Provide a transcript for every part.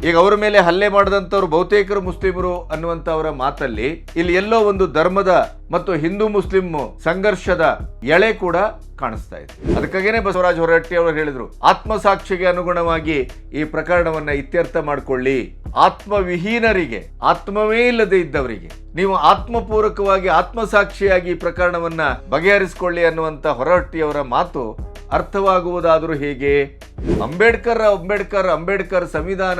ಈಗ ಅವರ ಮೇಲೆ ಹಲ್ಲೆ ಮಾಡಿದಂಥವ್ರು ಬಹುತೇಕರು ಮುಸ್ಲಿಮರು ಅನ್ನುವಂತ ಅವರ ಮಾತಲ್ಲಿ ಇಲ್ಲಿ ಎಲ್ಲೋ ಒಂದು ಧರ್ಮದ ಮತ್ತು ಹಿಂದೂ ಮುಸ್ಲಿಂ ಸಂಘರ್ಷದ ಎಳೆ ಕೂಡ ಕಾಣಿಸ್ತಾ ಇದೆ. ಅದಕ್ಕಾಗೇನೆ ಬಸವರಾಜ ಹೊರಟ್ಟಿ ಅವರು ಹೇಳಿದ್ರು, ಆತ್ಮಸಾಕ್ಷಿಗೆ ಅನುಗುಣವಾಗಿ ಈ ಪ್ರಕರಣವನ್ನ ಇತ್ಯರ್ಥ ಮಾಡಿಕೊಳ್ಳಿ. ಆತ್ಮವಿಹೀನರಿಗೆ, ಆತ್ಮವೇ ಇಲ್ಲದೆ ಇದ್ದವರಿಗೆ ನೀವು ಆತ್ಮಪೂರ್ವಕವಾಗಿ ಆತ್ಮಸಾಕ್ಷಿಯಾಗಿ ಈ ಪ್ರಕರಣವನ್ನ ಬಗೆಹರಿಸಿಕೊಳ್ಳಿ ಅನ್ನುವಂತ ಹೊರಟ್ಟಿಯವರ ಮಾತು ಅರ್ಥವಾಗುವುದಾದರೂ ಹೇಗೆ? ಅಂಬೇಡ್ಕರ್ ಸಂವಿಧಾನ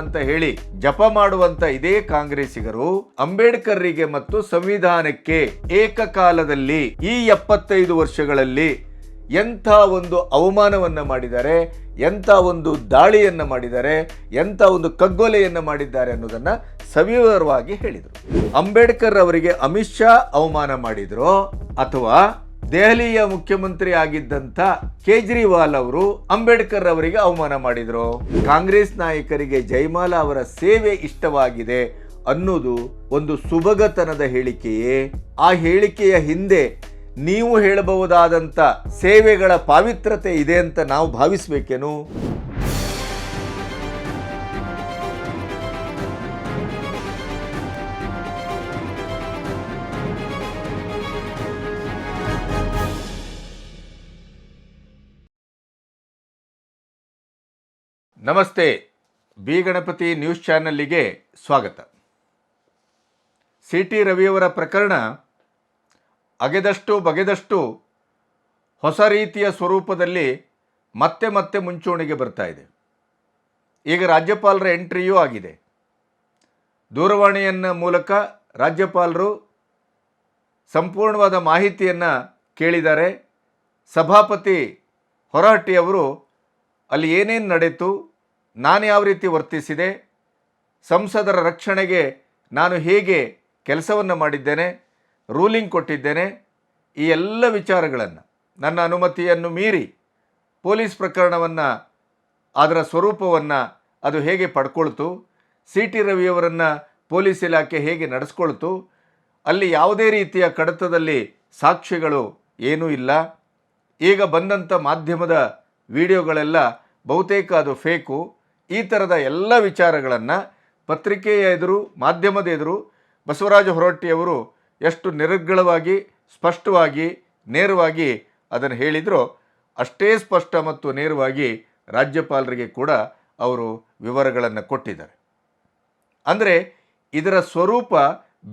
ಅಂತ ಹೇಳಿ ಜಪ ಮಾಡುವಂತ ಇದೇ ಕಾಂಗ್ರೆಸ್ಸಿಗರು ಅಂಬೇಡ್ಕರ್ರಿಗೆ ಮತ್ತು ಸಂವಿಧಾನಕ್ಕೆ ಏಕಕಾಲದಲ್ಲಿ ಈ 75 ವರ್ಷಗಳಲ್ಲಿ ಎಂಥ ಒಂದು ಅವಮಾನವನ್ನ ಮಾಡಿದ್ದಾರೆ, ಎಂಥ ಒಂದು ದಾಳಿಯನ್ನ ಮಾಡಿದ್ದಾರೆ, ಎಂಥ ಒಂದು ಕಗ್ಗೊಲೆಯನ್ನ ಮಾಡಿದ್ದಾರೆ ಅನ್ನೋದನ್ನ ಸವಿವರವಾಗಿ ಹೇಳಿದರು. ಅಂಬೇಡ್ಕರ್ ಅವರಿಗೆ ಅಮಿತ್ ಶಾ ಅವಮಾನ ಮಾಡಿದ್ರು ಅಥವಾ ದೆಹಲಿಯ ಮುಖ್ಯಮಂತ್ರಿ ಆಗಿದ್ದಂಥ ಕೇಜ್ರಿವಾಲ್ ಅವರು ಅಂಬೇಡ್ಕರ್ ಅವರಿಗೆ ಅವಮಾನ ಮಾಡಿದ್ರು? ಕಾಂಗ್ರೆಸ್ ನಾಯಕರಿಗೆ ಜಯಮಾಲಾ ಅವರ ಸೇವೆ ಇಷ್ಟವಾಗಿದೆ ಅನ್ನೋದು ಒಂದು ಸುಭಗತನದ ಹೇಳಿಕೆಯೇ? ಆ ಹೇಳಿಕೆಯ ಹಿಂದೆ ನೀವು ಹೇಳಬಹುದಾದಂಥ ಸೇವೆಗಳ ಪಾವಿತ್ರತೆ ಇದೆ ಅಂತ ನಾವು ಭಾವಿಸಬೇಕೇನು? ನಮಸ್ತೆ, ಬಿ ಗಣಪತಿ ನ್ಯೂಸ್ ಚಾನಲ್ಗೆ ಸ್ವಾಗತ. ಸಿ.ಟಿ. ರವಿಯವರ ಪ್ರಕರಣ ಅಗೆದಷ್ಟು ಬಗೆದಷ್ಟು ಹೊಸ ರೀತಿಯ ಸ್ವರೂಪದಲ್ಲಿ ಮತ್ತೆ ಮತ್ತೆ ಮುಂಚೂಣಿಗೆ ಬರ್ತಾ ಇದೆ. ಈಗ ರಾಜ್ಯಪಾಲರ ಎಂಟ್ರಿಯೂ ಆಗಿದೆ. ದೂರವಾಣಿಯ ಮೂಲಕ ರಾಜ್ಯಪಾಲರು ಸಂಪೂರ್ಣವಾದ ಮಾಹಿತಿಯನ್ನು ಕೇಳಿದ್ದಾರೆ. ಸಭಾಪತಿ ಹೊರಹಟ್ಟಿಯವರು ಅಲ್ಲಿ ಏನೇನು ನಡೆಯಿತು, ನಾನು ಯಾವ ರೀತಿ ವರ್ತಿಸಿದೆ, ಸಂಸದರ ರಕ್ಷಣೆಗೆ ನಾನು ಹೇಗೆ ಕೆಲಸವನ್ನು ಮಾಡಿದ್ದೇನೆ, ರೂಲಿಂಗ್ ಕೊಟ್ಟಿದ್ದೇನೆ, ಈ ಎಲ್ಲ ವಿಚಾರಗಳನ್ನು ನನ್ನ ಅನುಮತಿಯನ್ನು ಮೀರಿ ಪೊಲೀಸ್ ಪ್ರಕರಣವನ್ನು, ಅದರ ಸ್ವರೂಪವನ್ನು ಅದು ಹೇಗೆ ಪಡ್ಕೊಳ್ತು, ಸಿ.ಟಿ. ರವಿಯವರನ್ನು ಪೊಲೀಸ್ ಇಲಾಖೆ ಹೇಗೆ ನಡೆಸ್ಕೊಳ್ತು, ಅಲ್ಲಿ ಯಾವುದೇ ರೀತಿಯ ಕಡತದಲ್ಲಿ ಸಾಕ್ಷ್ಯಗಳು ಏನೂ ಇಲ್ಲ, ಈಗ ಬಂದಂಥ ಮಾಧ್ಯಮದ ವಿಡಿಯೋಗಳೆಲ್ಲ ಬಹುತೇಕ ಅದು ಫೇಕು, ಈ ಥರದ ಎಲ್ಲ ವಿಚಾರಗಳನ್ನು ಪತ್ರಿಕೆಯ ಎದುರು, ಮಾಧ್ಯಮದ ಎದುರು ಬಸವರಾಜ ಹೊರಟ್ಟಿಯವರು ಎಷ್ಟು ನಿರರ್ಗಳವಾಗಿ, ಸ್ಪಷ್ಟವಾಗಿ, ನೇರವಾಗಿ ಅದನ್ನು ಹೇಳಿದರೋ ಅಷ್ಟೇ ಸ್ಪಷ್ಟ ಮತ್ತು ನೇರವಾಗಿ ರಾಜ್ಯಪಾಲರಿಗೆ ಕೂಡ ಅವರು ವಿವರಗಳನ್ನು ಕೊಟ್ಟಿದ್ದಾರೆ. ಅಂದರೆ ಇದರ ಸ್ವರೂಪ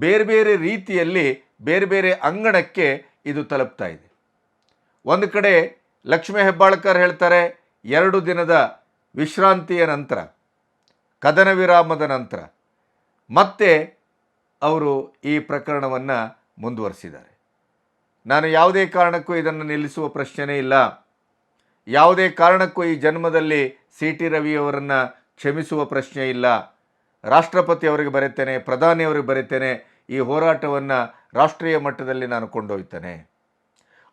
ಬೇರೆ ಬೇರೆ ರೀತಿಯಲ್ಲಿ ಬೇರೆ ಬೇರೆ ಅಂಗಣಕ್ಕೆ ಇದು ತಲುಪ್ತಾ ಇದೆ. ಒಂದು ಕಡೆ ಲಕ್ಷ್ಮೀ ಹೆಬ್ಬಾಳ್ಕರ್ ಹೇಳ್ತಾರೆ, 2 ದಿನದ ವಿಶ್ರಾಂತಿಯ ನಂತರ, ಕದನ ವಿರಾಮದ ನಂತರ ಮತ್ತೆ ಅವರು ಈ ಪ್ರಕರಣವನ್ನು ಮುಂದುವರಿಸಿದ್ದಾರೆ. ನಾನು ಯಾವುದೇ ಕಾರಣಕ್ಕೂ ಇದನ್ನು ನಿಲ್ಲಿಸುವ ಪ್ರಶ್ನೆನೇ ಇಲ್ಲ, ಯಾವುದೇ ಕಾರಣಕ್ಕೂ ಈ ಜನ್ಮದಲ್ಲಿ ಸಿ.ಟಿ. ರವಿಯವರನ್ನು ಕ್ಷಮಿಸುವ ಪ್ರಶ್ನೆ ಇಲ್ಲ. ರಾಷ್ಟ್ರಪತಿಯವರಿಗೆ ಬರೀತೇನೆ, ಪ್ರಧಾನಿಯವರಿಗೆ ಬರೀತೇನೆ, ಈ ಹೋರಾಟವನ್ನು ರಾಷ್ಟ್ರೀಯ ಮಟ್ಟದಲ್ಲಿ ನಾನು ಕೊಂಡೊಯ್ತೇನೆ.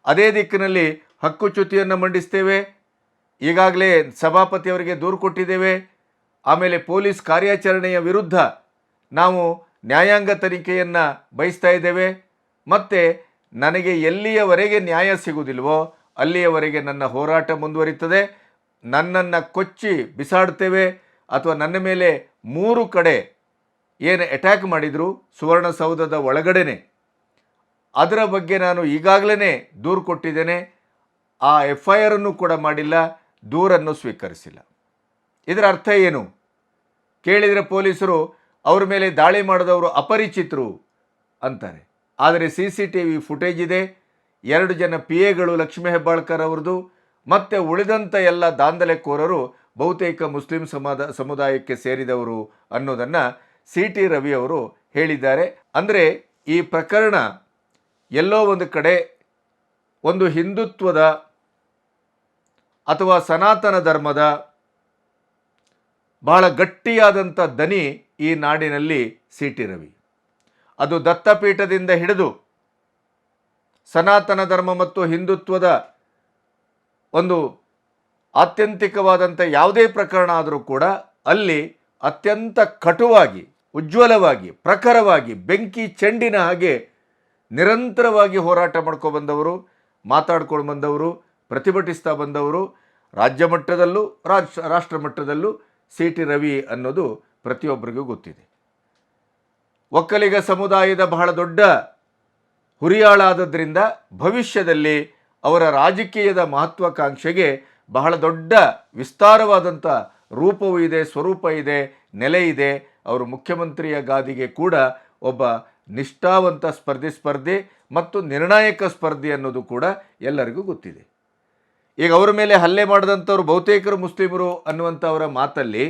ಅದೇ ದಿಕ್ಕಿನಲ್ಲಿ ಹಕ್ಕುಚ್ಯುತಿಯನ್ನು ಮಂಡಿಸ್ತೇವೆ. ಈಗಾಗಲೇ ಸಭಾಪತಿಯವರಿಗೆ ದೂರು ಕೊಟ್ಟಿದ್ದೇವೆ. ಆಮೇಲೆ ಪೊಲೀಸ್ ಕಾರ್ಯಾಚರಣೆಯ ವಿರುದ್ಧ ನಾವು ನ್ಯಾಯಾಂಗ ತನಿಖೆಯನ್ನು ಬಯಸ್ತಾ ಇದ್ದೇವೆ. ಮತ್ತು ನನಗೆ ಎಲ್ಲಿಯವರೆಗೆ ನ್ಯಾಯ ಸಿಗುವುದಿಲ್ವೋ ಅಲ್ಲಿಯವರೆಗೆ ನನ್ನ ಹೋರಾಟ ಮುಂದುವರಿತದೆ. ನನ್ನನ್ನು ಕೊಚ್ಚಿ ಬಿಸಾಡ್ತೇವೆ ಅಥವಾ ನನ್ನ ಮೇಲೆ 3 ಕಡೆ ಏನು ಅಟ್ಯಾಕ್ ಮಾಡಿದರು ಸುವರ್ಣಸೌಧದ ಒಳಗಡೆನೆ, ಅದರ ಬಗ್ಗೆ ನಾನು ಈಗಾಗಲೇ ದೂರು ಕೊಟ್ಟಿದ್ದೇನೆ. ಆ FIR ಅನ್ನು ಕೂಡ ಮಾಡಿಲ್ಲ, ದೂರನ್ನು ಸ್ವೀಕರಿಸಿಲ್ಲ. ಇದರ ಅರ್ಥ ಏನು ಕೇಳಿದರೆ ಪೊಲೀಸರು ಅವ್ರ ಮೇಲೆ ದಾಳಿ ಮಾಡಿದವರು ಅಪರಿಚಿತರು ಅಂತಾರೆ. ಆದರೆ CCTV ಫುಟೇಜ್ ಇದೆ. 2 ಜನ PAಗಳು ಲಕ್ಷ್ಮೀ ಹೆಬ್ಬಾಳ್ಕರ್ ಅವ್ರದ್ದು ಮತ್ತು ಉಳಿದಂಥ ಎಲ್ಲ ದಾಂಧಲೆಕೋರರು ಬಹುತೇಕ ಮುಸ್ಲಿಂ ಸಮುದಾಯಕ್ಕೆ ಸೇರಿದವರು ಅನ್ನೋದನ್ನು ಸಿ.ಟಿ. ರವಿಯವರು ಹೇಳಿದ್ದಾರೆ. ಅಂದರೆ ಈ ಪ್ರಕರಣ ಎಲ್ಲೋ ಒಂದು ಕಡೆ ಒಂದು ಹಿಂದುತ್ವದ ಅಥವಾ ಸನಾತನ ಧರ್ಮದ ಬಹಳ ಗಟ್ಟಿಯಾದಂಥ ದನಿ ಈ ನಾಡಿನಲ್ಲಿ ಸಿ.ಟಿ. ರವಿ. ಅದು ದತ್ತಪೀಠದಿಂದ ಹಿಡಿದು ಸನಾತನ ಧರ್ಮ ಮತ್ತು ಹಿಂದುತ್ವದ ಒಂದು ಆತ್ಯಂತಿಕವಾದಂಥ ಯಾವುದೇ ಪ್ರಕರಣ ಆದರೂ ಕೂಡ ಅಲ್ಲಿ ಅತ್ಯಂತ ಕಟುವಾಗಿ, ಉಜ್ವಲವಾಗಿ, ಪ್ರಖರವಾಗಿ, ಬೆಂಕಿ ಚೆಂಡಿನ ಹಾಗೆ ನಿರಂತರವಾಗಿ ಹೋರಾಟ ಮಾಡ್ಕೊಬಂದವರು, ಮಾತಾಡ್ಕೊಂಡು ಬಂದವರು, ಪ್ರತಿಭಟಿಸ್ತಾ ಬಂದವರು, ರಾಜ್ಯ ಮಟ್ಟದಲ್ಲೂ ರಾಷ್ಟ್ರ ಮಟ್ಟದಲ್ಲೂ ಸಿ.ಟಿ. ರವಿ ಅನ್ನೋದು ಪ್ರತಿಯೊಬ್ಬರಿಗೂ ಗೊತ್ತಿದೆ. ಒಕ್ಕಲಿಗ ಸಮುದಾಯದ ಬಹಳ ದೊಡ್ಡ ಹುರಿಯಾಳಾದದ್ರಿಂದ ಭವಿಷ್ಯದಲ್ಲಿ ಅವರ ರಾಜಕೀಯದ ಮಹತ್ವಾಕಾಂಕ್ಷೆಗೆ ಬಹಳ ದೊಡ್ಡ ವಿಸ್ತಾರವಾದಂಥ ರೂಪವೂ ಇದೆ, ಸ್ವರೂಪ ಇದೆ, ನೆಲೆ ಇದೆ. ಅವರು ಮುಖ್ಯಮಂತ್ರಿಯ ಗಾದಿಗೆ ಕೂಡ ಒಬ್ಬ ನಿಷ್ಠಾವಂತ ಸ್ಪರ್ಧಿ ಮತ್ತು ನಿರ್ಣಾಯಕ ಸ್ಪರ್ಧಿ ಅನ್ನೋದು ಕೂಡ ಎಲ್ಲರಿಗೂ ಗೊತ್ತಿದೆ. ಈಗ ಅವರ ಮೇಲೆ ಹಲ್ಲೆ ಮಾಡಿದಂಥವ್ರು ಬಹುತೇಕರು ಮುಸ್ಲಿಮರು ಅನ್ನುವಂಥವರ ಮಾತಲ್ಲಿ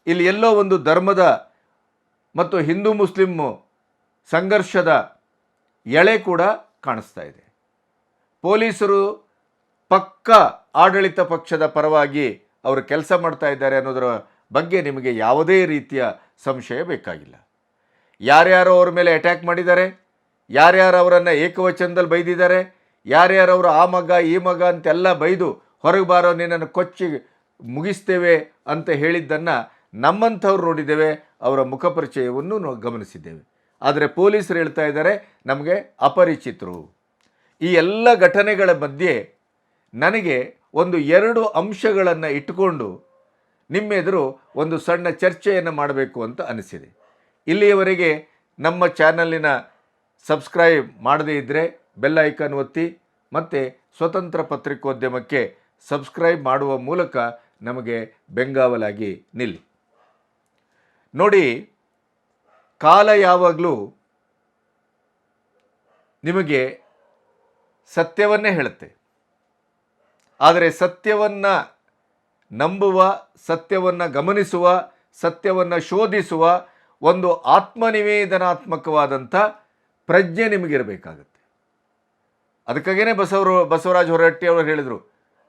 ಇಲ್ಲಿ ಎಲ್ಲೋ ಒಂದು ಧರ್ಮದ ಮತ್ತು ಹಿಂದೂ ಮುಸ್ಲಿಂ ಸಂಘರ್ಷದ ಎಳೆ ಕೂಡ ಕಾಣಿಸ್ತಾ ಇದೆ. ಪೊಲೀಸರು ಪಕ್ಕ ಆಡಳಿತ ಪಕ್ಷದ ಪರವಾಗಿ ಅವರು ಕೆಲಸ ಮಾಡ್ತಾ ಇದ್ದಾರೆ ಅನ್ನೋದರ ಬಗ್ಗೆ ನಿಮಗೆ ಯಾವುದೇ ರೀತಿಯ ಸಂಶಯ ಬೇಕಾಗಿಲ್ಲ. ಯಾರ್ಯಾರು ಅವರ ಮೇಲೆ ಅಟ್ಯಾಕ್ ಮಾಡಿದ್ದಾರೆ, ಯಾರ್ಯಾರು ಅವರನ್ನು ಏಕವಚನದಲ್ಲಿ ಬೈದಿದ್ದಾರೆ, ಯಾರ್ಯಾರು ಅವರು ಆ ಮಗ ಈ ಮಗ ಅಂತೆಲ್ಲ ಬೈದು ಹೊರಗೆ ಬಾರೋ ನಿನ್ನನ್ನು ಕೊಚ್ಚಿ ಮುಗಿಸ್ತೇವೆ ಅಂತ ಹೇಳಿದ್ದನ್ನು ನಮ್ಮಂಥವ್ರು ನೋಡಿದ್ದೇವೆ, ಅವರ ಮುಖಪರಿಚಯವನ್ನು ಗಮನಿಸಿದ್ದೇವೆ. ಆದರೆ ಪೊಲೀಸರು ಹೇಳ್ತಾ ಇದ್ದಾರೆ ನಮಗೆ ಅಪರಿಚಿತರು. ಈ ಎಲ್ಲ ಘಟನೆಗಳ ಮಧ್ಯೆ ನನಗೆ ಒಂದು 2 ಅಂಶಗಳನ್ನು ಇಟ್ಟುಕೊಂಡು ನಿಮ್ಮೆದುರು ಒಂದು ಸಣ್ಣ ಚರ್ಚೆಯನ್ನು ಮಾಡಬೇಕು ಅಂತ ಅನಿಸಿದೆ. ಇಲ್ಲಿಯವರೆಗೆ ನಮ್ಮ ಚಾನಲಿನ ಸಬ್ಸ್ಕ್ರೈಬ್ ಮಾಡದೇ ಇದ್ದರೆ ಬೆಲ್ ಐಕಾನ್ ಒತ್ತಿ ಮತ್ತು ಸ್ವತಂತ್ರ ಪತ್ರಿಕೋದ್ಯಮಕ್ಕೆ ಸಬ್ಸ್ಕ್ರೈಬ್ ಮಾಡುವ ಮೂಲಕ ನಮಗೆ ಬೆಂಗಾವಲಾಗಿ ನಿಲ್ಲಿ. ನೋಡಿ, ಕಾಲ ಯಾವಾಗಲೂ ನಿಮಗೆ ಸತ್ಯವನ್ನೇ ಹೇಳುತ್ತೆ. ಆದರೆ ಸತ್ಯವನ್ನು ನಂಬುವ, ಸತ್ಯವನ್ನು ಗಮನಿಸುವ, ಸತ್ಯವನ್ನು ಶೋಧಿಸುವ ಒಂದು ಆತ್ಮನಿವೇದನಾತ್ಮಕವಾದಂಥ ಪ್ರಜ್ಞೆ ನಿಮಗಿರಬೇಕಾಗತ್ತೆ. ಅದಕ್ಕಾಗಿಯೇ ಬಸವರಾಜ ಹೊರಟ್ಟಿ ಅವರು ಹೇಳಿದರು,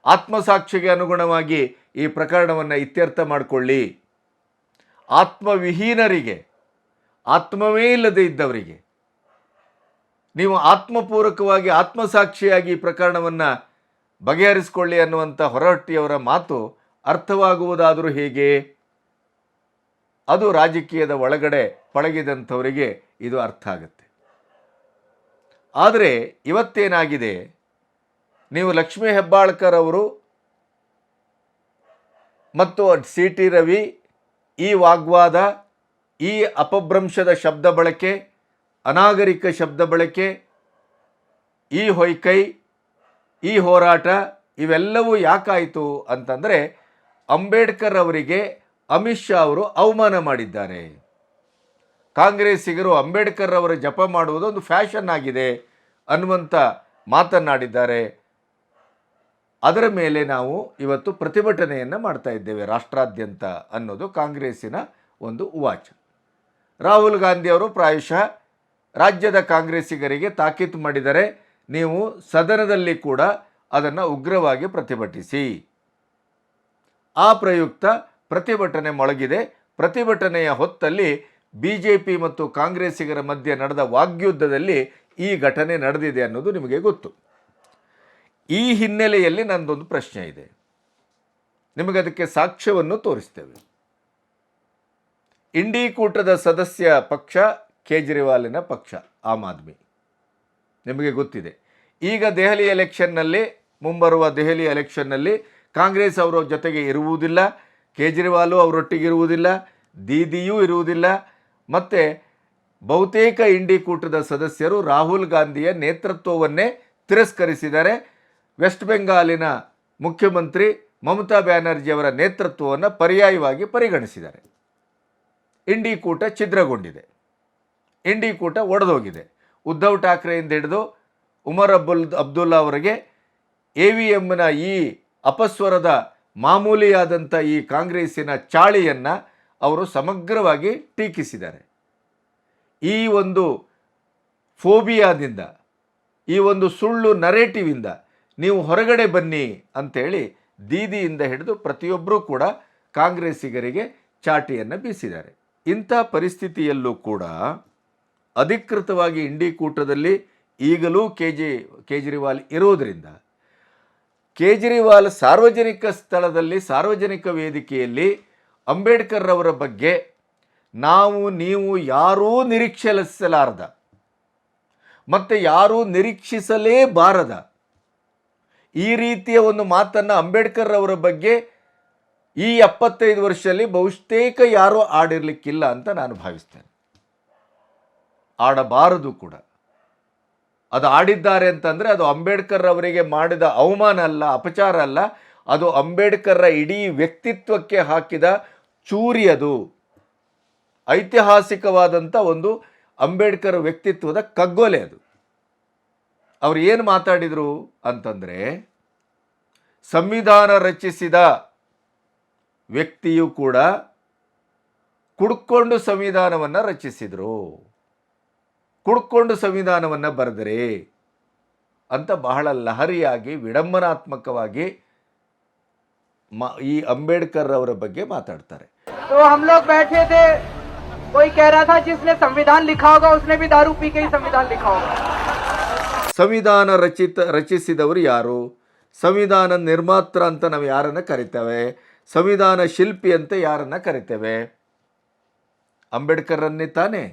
ಆತ್ಮಸಾಕ್ಷಿಗೆ ಅನುಗುಣವಾಗಿ ಈ ಪ್ರಕರಣವನ್ನು ಇತ್ಯರ್ಥ ಮಾಡಿಕೊಳ್ಳಿ. ಆತ್ಮವಿಹೀನರಿಗೆ, ಆತ್ಮವೇ ಇಲ್ಲದೆ ಇದ್ದವರಿಗೆ ನೀವು ಆತ್ಮಪೂರ್ವಕವಾಗಿ ಆತ್ಮಸಾಕ್ಷಿಯಾಗಿ ಈ ಪ್ರಕರಣವನ್ನು ಬಗೆಹರಿಸಿಕೊಳ್ಳಿ ಅನ್ನುವಂಥ ಹೊರಟ್ಟಿಯವರ ಮಾತು ಅರ್ಥವಾಗುವುದಾದರೂ ಹೇಗೆ? ಅದು ರಾಜಕೀಯದ ಒಳಗಡೆ ಪಳಗಿದಂಥವರಿಗೆ ಇದು ಅರ್ಥ ಆಗುತ್ತೆ. ಆದರೆ ಇವತ್ತೇನಾಗಿದೆ, ನೀವು ಲಕ್ಷ್ಮೀ ಹೆಬ್ಬಾಳ್ಕರ್ ಅವರು ಮತ್ತು ಸಿ.ಟಿ. ರವಿ ಈ ವಾಗ್ವಾದ, ಈ ಅಪಭ್ರಂಶದ ಶಬ್ದ ಬಳಕೆ, ಅನಾಗರಿಕ ಶಬ್ದ ಬಳಕೆ, ಈ ಹೊಯ್ಕೈ, ಈ ಹೋರಾಟ ಇವೆಲ್ಲವೂ ಯಾಕಾಯಿತು ಅಂತಂದರೆ ಅಂಬೇಡ್ಕರ್ ಅವರಿಗೆ ಅಮಿತ್ ಶಾ ಅವರು ಅವಮಾನ ಮಾಡಿದ್ದಾರೆ. ಕಾಂಗ್ರೆಸ್ಸಿಗರು ಅಂಬೇಡ್ಕರ್ ಅವರ ಜಪ ಮಾಡುವುದು ಒಂದು ಫ್ಯಾಷನ್ ಆಗಿದೆ ಅನ್ನುವಂಥ ಮಾತನಾಡಿದ್ದಾರೆ. ಅದರ ಮೇಲೆ ನಾವು ಇವತ್ತು ಪ್ರತಿಭಟನೆಯನ್ನು ಮಾಡ್ತಾ ಇದ್ದೇವೆ ರಾಷ್ಟ್ರಾದ್ಯಂತ ಅನ್ನೋದು ಕಾಂಗ್ರೆಸ್ಸಿನ ಒಂದು ಉವಾಚ. ರಾಹುಲ್ ಗಾಂಧಿ ಅವರು ಪ್ರಾಯಶಃ ರಾಜ್ಯದ ಕಾಂಗ್ರೆಸ್ಸಿಗರಿಗೆ ತಾಕೀತು ಮಾಡಿದರೆ, ನೀವು ಸದನದಲ್ಲಿ ಕೂಡ ಅದನ್ನು ಉಗ್ರವಾಗಿ ಪ್ರತಿಭಟಿಸಿ. ಆ ಪ್ರಯುಕ್ತ ಪ್ರತಿಭಟನೆ ಮೊಳಗಿದೆ. ಪ್ರತಿಭಟನೆಯ ಹೊತ್ತಲ್ಲಿ BJP ಮತ್ತು ಕಾಂಗ್ರೆಸ್ಸಿಗರ ಮಧ್ಯೆ ನಡೆದ ವಾಗ್ಯುದ್ಧದಲ್ಲಿ ಈ ಘಟನೆ ನಡೆದಿದೆ ಅನ್ನೋದು ನಿಮಗೆ ಗೊತ್ತು. ಈ ಹಿನ್ನೆಲೆಯಲ್ಲಿ ನನ್ನದೊಂದು ಪ್ರಶ್ನೆ ಇದೆ, ನಿಮಗದಕ್ಕೆ ಸಾಕ್ಷ್ಯವನ್ನು ತೋರಿಸ್ತೇವೆ. ಇಂಡಿ ಕೂಟದ ಸದಸ್ಯ ಪಕ್ಷ ಕೇಜ್ರಿವಾಲಿನ ಪಕ್ಷ ಆಮ್ ಆದ್ಮಿ, ನಿಮಗೆ ಗೊತ್ತಿದೆ. ಈಗ ದೆಹಲಿ ಎಲೆಕ್ಷನ್ನಲ್ಲಿ, ಮುಂಬರುವ ದೆಹಲಿ ಎಲೆಕ್ಷನ್ನಲ್ಲಿ ಕಾಂಗ್ರೆಸ್ ಅವರ ಜೊತೆಗೆ ಇರುವುದಿಲ್ಲ, ಕೇಜ್ರಿವಾಲು ಅವರೊಟ್ಟಿಗೆ ಇರುವುದಿಲ್ಲ, ದೀದಿಯೂ ಇರುವುದಿಲ್ಲ. ಮತ್ತು ಬಹುತೇಕ ಇಂಡಿ ಕೂಟದ ಸದಸ್ಯರು ರಾಹುಲ್ ಗಾಂಧಿಯ ನೇತೃತ್ವವನ್ನೇ ತಿರಸ್ಕರಿಸಿದ್ದಾರೆ. ವೆಸ್ಟ್ ಬೆಂಗಾಲಿನ ಮುಖ್ಯಮಂತ್ರಿ ಮಮತಾ ಬ್ಯಾನರ್ಜಿಯವರ ನೇತೃತ್ವವನ್ನು ಪರ್ಯಾಯವಾಗಿ ಪರಿಗಣಿಸಿದ್ದಾರೆ. ಇಂಡಿ ಕೂಟ ಛಿದ್ರಗೊಂಡಿದೆ, ಇಂಡಿ ಕೂಟ ಒಡೆದೋಗಿದೆ. ಉದ್ಧವ್ ಠಾಕ್ರೆಯಿಂದ ಹಿಡಿದು ಉಮರ್ ಅಬ್ದುಲ್ಲಾ ಅವರಿಗೆ AVMನ ಈ ಅಪಸ್ವರದ ಮಾಮೂಲಿಯಾದಂಥ ಈ ಕಾಂಗ್ರೆಸ್ಸಿನ ಚಾಳಿಯನ್ನು ಅವರು ಸಮಗ್ರವಾಗಿ ಟೀಕಿಸಿದ್ದಾರೆ. ಈ ಒಂದು ಫೋಬಿಯಾದಿಂದ, ಈ ಒಂದು ಸುಳ್ಳು ನರೇಟಿವಿಂದ ನೀವು ಹೊರಗಡೆ ಬನ್ನಿ ಅಂಥೇಳಿ ದೀದಿಯಿಂದ ಹಿಡಿದು ಪ್ರತಿಯೊಬ್ಬರೂ ಕೂಡ ಕಾಂಗ್ರೆಸ್ಸಿಗರಿಗೆ ಚಾಟಿಯನ್ನು ಬೀಸಿದ್ದಾರೆ. ಇಂಥ ಪರಿಸ್ಥಿತಿಯಲ್ಲೂ ಕೂಡ ಅಧಿಕೃತವಾಗಿ ಇಂಡಿ ಕೂಟದಲ್ಲಿ ಈಗಲೂ ಕೇಜ್ರಿವಾಲ್ ಇರೋದರಿಂದ ಕೇಜ್ರಿವಾಲ್ ಸಾರ್ವಜನಿಕ ಸ್ಥಳದಲ್ಲಿ, ಸಾರ್ವಜನಿಕ ವೇದಿಕೆಯಲ್ಲಿ ಅಂಬೇಡ್ಕರ್ ಅವರ ಬಗ್ಗೆ ನಾವು ನೀವು ಯಾರೂ ನಿರೀಕ್ಷಿಸಲಾರದ ಮತ್ತು ಯಾರೂ ನಿರೀಕ್ಷಿಸಲೇಬಾರದ ಈ ರೀತಿಯ ಒಂದು ಮಾತನ್ನು ಅಂಬೇಡ್ಕರ್ ಅವರ ಬಗ್ಗೆ ಈ 75 ವರ್ಷದಲ್ಲಿ ಬಹುತೇಕ ಯಾರೂ ಆಡಿರಲಿಕ್ಕಿಲ್ಲ ಅಂತ ನಾನು ಭಾವಿಸ್ತೇನೆ. ಆಡಬಾರದು ಕೂಡ. ಅದು ಆಡಿದ್ದಾರೆ ಅಂತಂದರೆ ಅದು ಅಂಬೇಡ್ಕರ್ ಅವರಿಗೆ ಮಾಡಿದ ಅವಮಾನ ಅಲ್ಲ, ಅಪಚಾರ ಅಲ್ಲ, ಅದು ಅಂಬೇಡ್ಕರ್ರ ಇಡೀ ವ್ಯಕ್ತಿತ್ವಕ್ಕೆ ಹಾಕಿದ ಚೂರಿ. ಅದು ಐತಿಹಾಸಿಕವಾದಂಥ ಒಂದು ಅಂಬೇಡ್ಕರ್ ವ್ಯಕ್ತಿತ್ವದ ಕಗ್ಗೊಲೆ. ಅದು ಅವ್ರು ಏನು ಮಾತಾಡಿದರು ಅಂತಂದರೆ, ಸಂವಿಧಾನ ರಚಿಸಿದ ವ್ಯಕ್ತಿಯು ಕೂಡ ಕುಡ್ಕೊಂಡು ಸಂವಿಧಾನವನ್ನು ರಚಿಸಿದರು, ಕುಡ್ಕೊಂಡು ಸಂವಿಧಾನವನ್ನು ಬರೆದರೆ ಅಂತ ಬಹಳ ಲಹರಿಯಾಗಿ ವಿಡಂಬನಾತ್ಮಕವಾಗಿ ಈ ಅಂಬೇಡ್ಕರ್ ಅವರ ಬಗ್ಗೆ ಮಾತಾಡ್ತಾರೆ. तो हम लोग बैठे थे, कोई कह रहा था जिसने संविधान लिखा होगा उसने भी दारू पी के ही संविधान लिखा होगा. ಸಂವಿಧಾನ ರಚಿಸಿದವರು ಯಾರು? ಸಂವಿಧಾನ ನಿರ್ಮಾತೃ ಅಂತ ನಾವು ಯಾರನ್ನ ಕರಿತೇವೆ? ಸಂವಿಧಾನ ಶಿಲ್ಪಿ ಅಂತ ಯಾರನ್ನ ಕರಿತೇವೆ? ಅಂಬೇಡ್ಕರನ್ನೇ ತಾನೇ.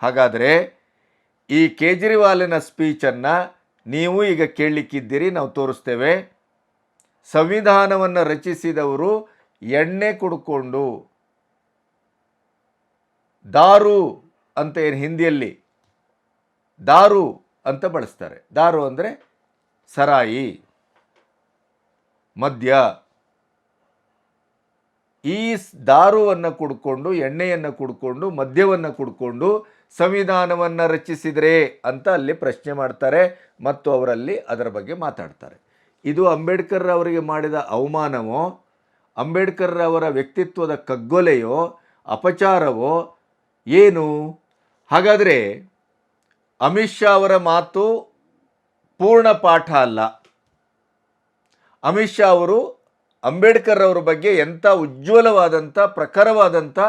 ಹಾಗಾದರೆ ಈ ಕೇಜ್ರಿವಾಲಿನ ಸ್ಪೀಚನ್ನು ನೀವು ಈಗ ಕೇಳಲಿಕ್ಕಿದ್ದೀರಿ, ನಾವು ತೋರಿಸ್ತೇವೆ. ಸಂವಿಧಾನವನ್ನು ರಚಿಸಿದವರು ಎಣ್ಣೆ ಕುಡ್ಕೊಂಡು ದಾರು ಅಂತ ಏನು ಹಿಂದಿಯಲ್ಲಿ ದಾರು ಅಂತ ಬಳಸ್ತಾರೆ. ದಾರು ಅಂದರೆ ಸರಾಯಿ, ಮದ್ಯ. ಈ ದಾರುವನ್ನು ಕುಡ್ಕೊಂಡು, ಎಣ್ಣೆಯನ್ನು ಕುಡ್ಕೊಂಡು, ಮದ್ಯವನ್ನು ಕುಡ್ಕೊಂಡು ಸಂವಿಧಾನವನ್ನು ರಚಿಸಿದರೆ ಅಂತ ಅಲ್ಲಿ ಪ್ರಶ್ನೆ ಮಾಡ್ತಾರೆ ಮತ್ತು ಅವರಲ್ಲಿ ಅದರ ಬಗ್ಗೆ ಮಾತಾಡ್ತಾರೆ. ಇದು ಅಂಬೇಡ್ಕರ್ ಅವರಿಗೆ ಮಾಡಿದ ಅವಮಾನವೋ, ಅಂಬೇಡ್ಕರ್ ಅವರ ವ್ಯಕ್ತಿತ್ವದ ಕಗ್ಗೊಲೆಯೋ, ಅಪಚಾರವೋ ಏನು? ಹಾಗಾದರೆ ಅಮಿತ್ ಶಾ ಅವರ ಮಾತು ಪೂರ್ಣ ಪಾಠ ಅಲ್ಲ. ಅಮಿತ್ ಶಾ ಅವರು ಅಂಬೇಡ್ಕರ್ ಅವರ ಬಗ್ಗೆ ಎಂಥ ಉಜ್ವಲವಾದಂಥ, ಪ್ರಖರವಾದಂಥ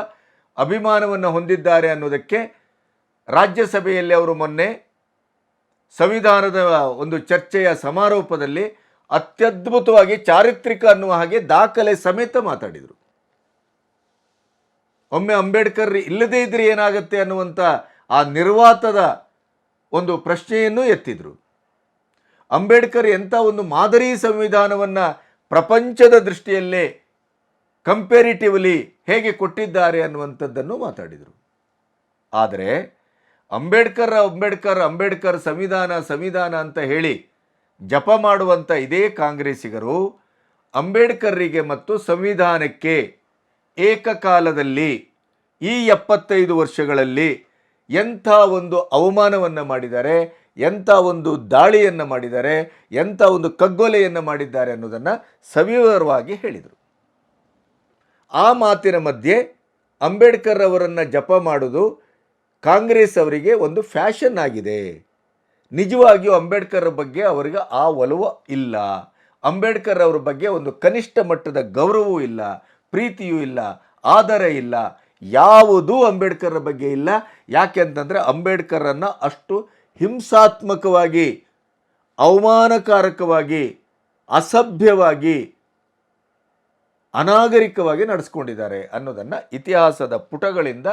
ಅಭಿಮಾನವನ್ನು ಹೊಂದಿದ್ದಾರೆ ಅನ್ನೋದಕ್ಕೆ ರಾಜ್ಯಸಭೆಯಲ್ಲಿ ಅವರು ಮೊನ್ನೆ ಸಂವಿಧಾನದ ಒಂದು ಚರ್ಚೆಯ ಸಮಾರೋಪದಲ್ಲಿ ಅತ್ಯದ್ಭುತವಾಗಿ ಚಾರಿತ್ರಿಕ ಅನ್ನುವ ಹಾಗೆ ದಾಖಲೆ ಸಮೇತ ಮಾತಾಡಿದರು. ಒಮ್ಮೆ ಅಂಬೇಡ್ಕರ್ ಇಲ್ಲದೇ ಇದ್ರೆ ಏನಾಗುತ್ತೆ ಅನ್ನುವಂಥ ಆ ನಿರ್ವಾತದ ಒಂದು ಪ್ರಶ್ನೆಯನ್ನು ಎತ್ತಿದರು. ಅಂಬೇಡ್ಕರ್ ಎಂಥ ಒಂದು ಮಾದರಿ ಸಂವಿಧಾನವನ್ನು ಪ್ರಪಂಚದ ದೃಷ್ಟಿಯಲ್ಲೇ ಕಂಪೇರಿಟಿವ್ಲಿ ಹೇಗೆ ಕೊಟ್ಟಿದ್ದಾರೆ ಅನ್ನುವಂಥದ್ದನ್ನು ಮಾತಾಡಿದರು. ಆದರೆ ಅಂಬೇಡ್ಕರ್ ಸಂವಿಧಾನ ಅಂತ ಹೇಳಿ ಜಪ ಮಾಡುವಂಥ ಇದೇ ಕಾಂಗ್ರೆಸ್ಸಿಗರು ಅಂಬೇಡ್ಕರ್ರಿಗೆ ಮತ್ತು ಸಂವಿಧಾನಕ್ಕೆ ಏಕಕಾಲದಲ್ಲಿ ಈ 75 ವರ್ಷಗಳಲ್ಲಿ ಎಂಥ ಒಂದು ಅವಮಾನವನ್ನು ಮಾಡಿದ್ದಾರೆ, ಎಂಥ ಒಂದು ದಾಳಿಯನ್ನು ಮಾಡಿದ್ದಾರೆ, ಎಂಥ ಒಂದು ಕಗ್ಗೊಲೆಯನ್ನು ಮಾಡಿದ್ದಾರೆ ಅನ್ನೋದನ್ನು ಸವಿವರವಾಗಿ ಹೇಳಿದರು. ಆ ಮಾತಿನ ಮಧ್ಯೆ ಅಂಬೇಡ್ಕರ್ ಅವರನ್ನು ಜಪ ಮಾಡೋದು ಕಾಂಗ್ರೆಸ್ ಅವರಿಗೆ ಒಂದು ಫ್ಯಾಷನ್ ಆಗಿದೆ. ನಿಜವಾಗಿಯೂ ಅಂಬೇಡ್ಕರ್ ಬಗ್ಗೆ ಅವರಿಗೆ ಆ ಒಲವು ಇಲ್ಲ. ಅಂಬೇಡ್ಕರ್ ಅವರ ಬಗ್ಗೆ ಒಂದು ಕನಿಷ್ಠ ಮಟ್ಟದ ಗೌರವವೂ ಇಲ್ಲ, ಪ್ರೀತಿಯೂ ಇಲ್ಲ, ಆದರ ಇಲ್ಲ, ಯಾವುದೂ ಅಂಬೇಡ್ಕರ್ ಬಗ್ಗೆ ಇಲ್ಲ. ಯಾಕೆ ಅಂತಂದರೆ ಅಂಬೇಡ್ಕರನ್ನು ಅಷ್ಟು ಹಿಂಸಾತ್ಮಕವಾಗಿ, ಅವಮಾನಕಾರಕವಾಗಿ, ಅಸಭ್ಯವಾಗಿ, ಅನಾಗರಿಕವಾಗಿ ನಡೆಸ್ಕೊಂಡಿದ್ದಾರೆ ಅನ್ನೋದನ್ನು ಇತಿಹಾಸದ ಪುಟಗಳಿಂದ